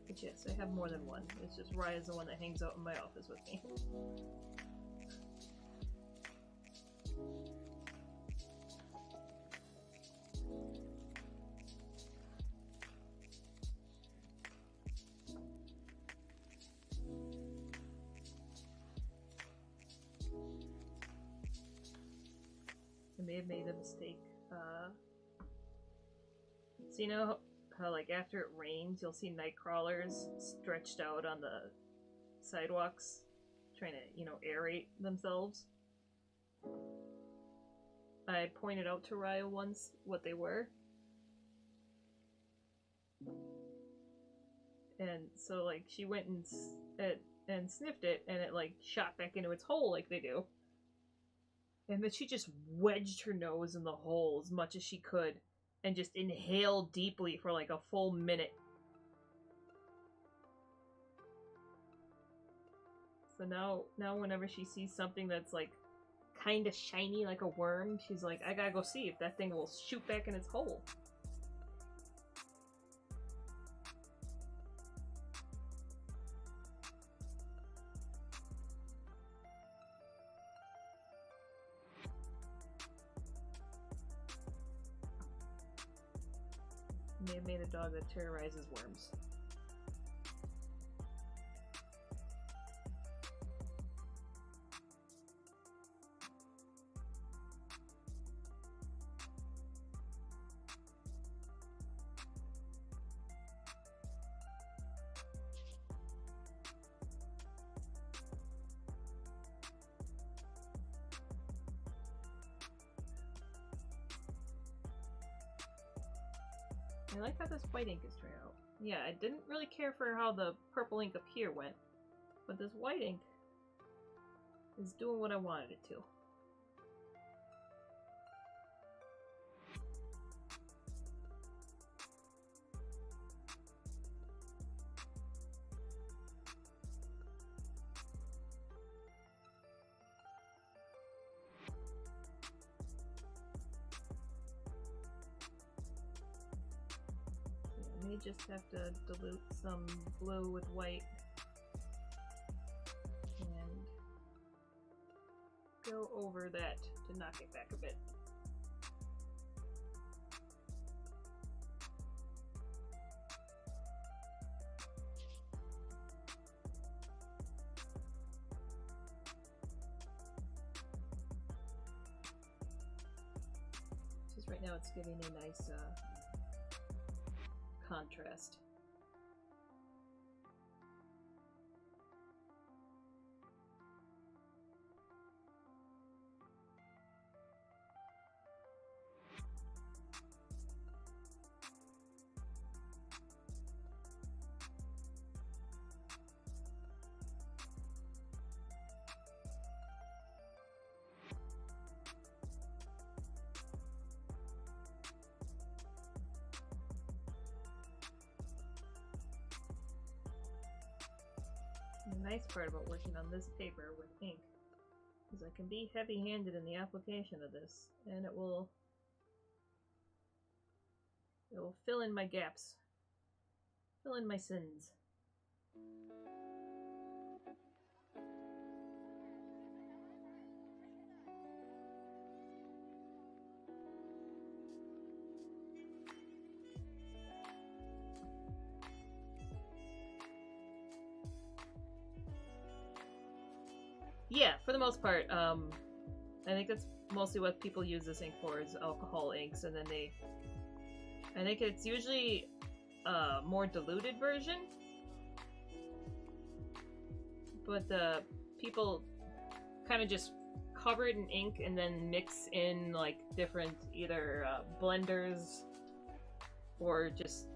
But yes, I have more than one. It's just Raya's the one that hangs out in my office with me. I may have made a mistake. So you know how like after it rains you'll see night crawlers stretched out on the sidewalks trying to, you know, aerate themselves? I pointed out to Raya once what they were. And so like she went and sniffed it and it like shot back into its hole like they do. And then she just wedged her nose in the hole as much as she could and just inhaled deeply for like a full minute. So now whenever she sees something that's like kind of shiny like a worm, she's like, I gotta go see if that thing will shoot back in its hole. May have made a dog that terrorizes worms. I like how this white ink is turned out. Yeah, I didn't really care for how the purple ink up here went, but this white ink is doing what I wanted it to. I may just have to dilute some blue with white and go over that to knock it back a bit. Just right now it's giving a nice contrast. The nice part about working on this paper with ink is I can be heavy-handed in the application of this, and it will fill in my gaps, fill in my sins. Yeah, for the most part, I think that's mostly what people use this ink for is alcohol inks, and then I think it's usually a more diluted version, but the people kind of just cover it in ink and then mix in like different either blenders or just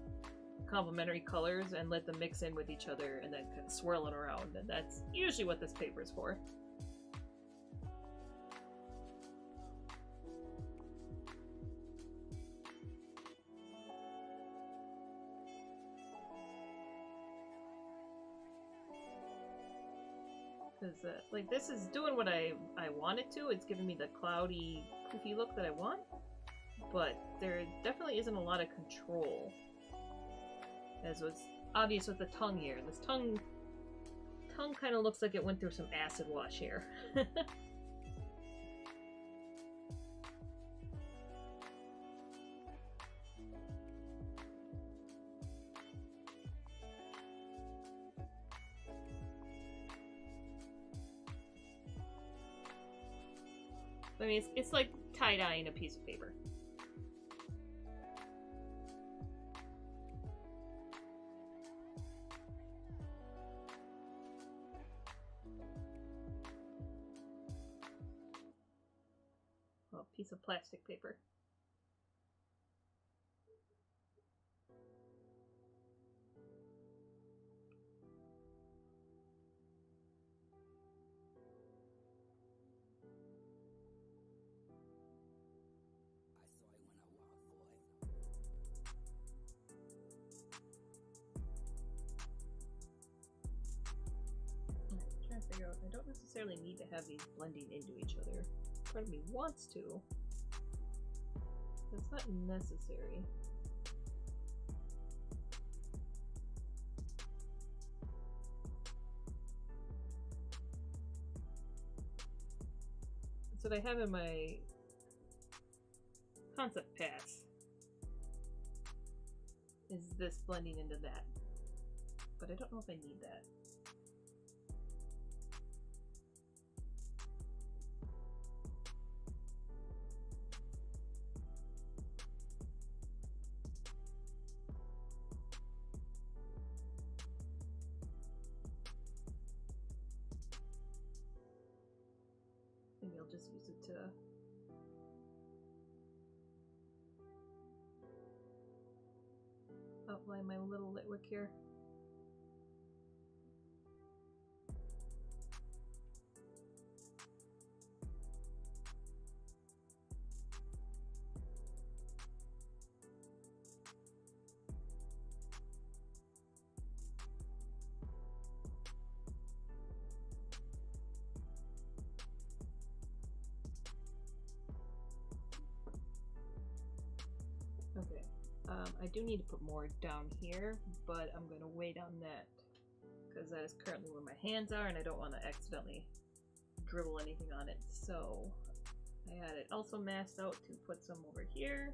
complementary colors and let them mix in with each other and then kind of swirl it around, and that's usually what this paper is for. Because, like, this is doing what I want it to. It's giving me the cloudy, poofy look that I want. But there definitely isn't a lot of control. As was obvious with the tongue here. This tongue kind of looks like it went through some acid wash here. I mean, it's like tie-dyeing a piece of paper. Well, a piece of plastic paper. Figure out, I don't necessarily need to have these blending into each other. Part of me wants to. But it's not necessary. That's what I have in my concept pass. Is this blending into that? But I don't know if I need that. Maybe I'll just use it to outline my little Litwick here. Okay, I do need to put more down here, but I'm going to wait on that because that is currently where my hands are and I don't want to accidentally dribble anything on it. So I had it also masked out to put some over here.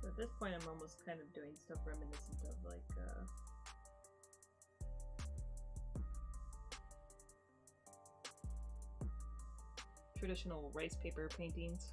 So at this point I'm almost kind of doing stuff reminiscent of like traditional rice paper paintings.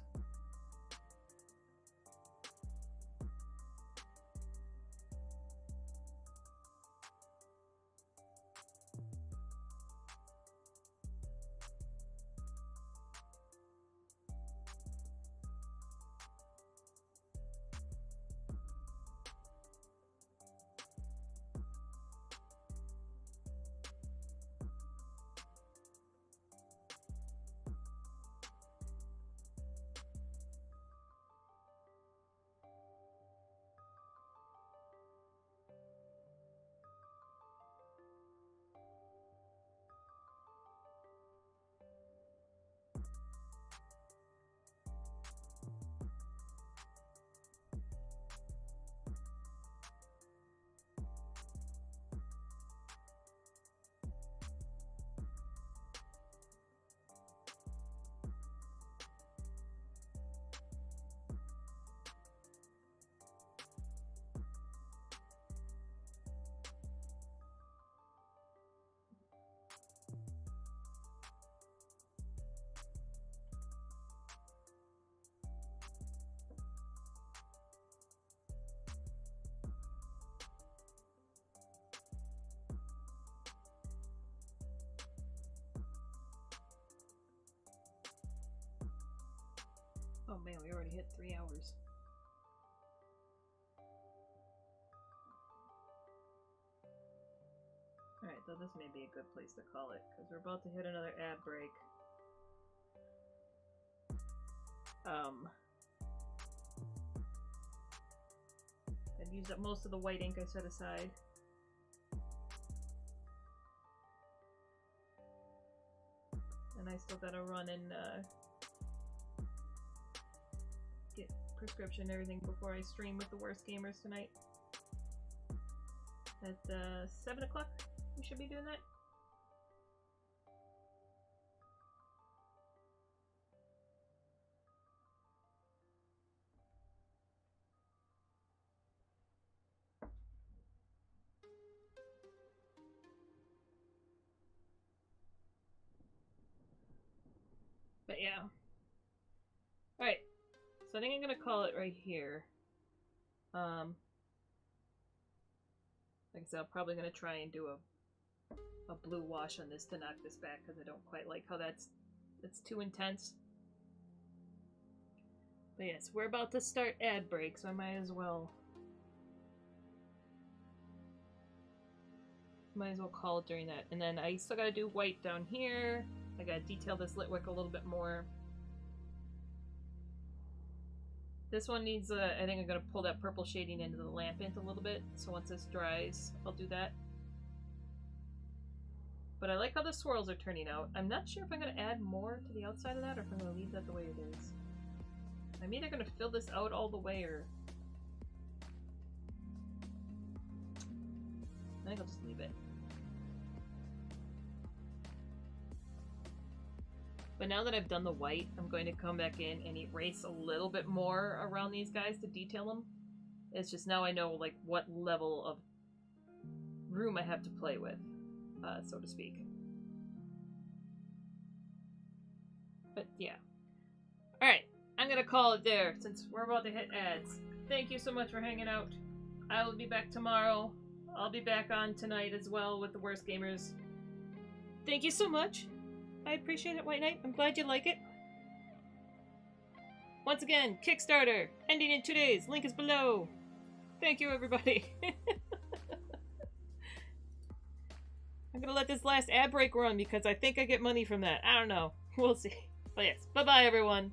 Oh man, we already hit 3 hours. Alright, so this may be a good place to call it, because we're about to hit another ad break. I've used up most of the white ink I set aside. And I still gotta run and get prescription and everything before I stream with the Worst Gamers tonight. At 7 o'clock, we should be doing that. But yeah. Alright. So I think I'm gonna call it right here. Like I said, I'm probably gonna try and do a blue wash on this to knock this back because I don't quite like how that's too intense. But yes, we're about to start ad break, so I might as well call it during that. And then I still gotta do white down here. I gotta detail this lit wick a little bit more. This one needs, I think I'm gonna pull that purple shading into the lamp int a little bit, so once this dries, I'll do that. But I like how the swirls are turning out. I'm not sure if I'm gonna add more to the outside of that, or if I'm gonna leave that the way it is. I'm either gonna fill this out all the way, or... I think I'll just leave it. But now that I've done the white, I'm going to come back in and erase a little bit more around these guys to detail them. It's just now I know, like, what level of room I have to play with, so to speak. But, yeah. Alright, I'm gonna call it there, since we're about to hit ads. Thank you so much for hanging out. I will be back tomorrow. I'll be back on tonight as well with the Worst Gamers. Thank you so much. I appreciate it, White Knight. I'm glad you like it. Once again, Kickstarter, ending in 2 days. Link is below. Thank you, everybody. I'm gonna let this last ad break run because I think I get money from that. I don't know. We'll see. But yes, bye-bye, everyone.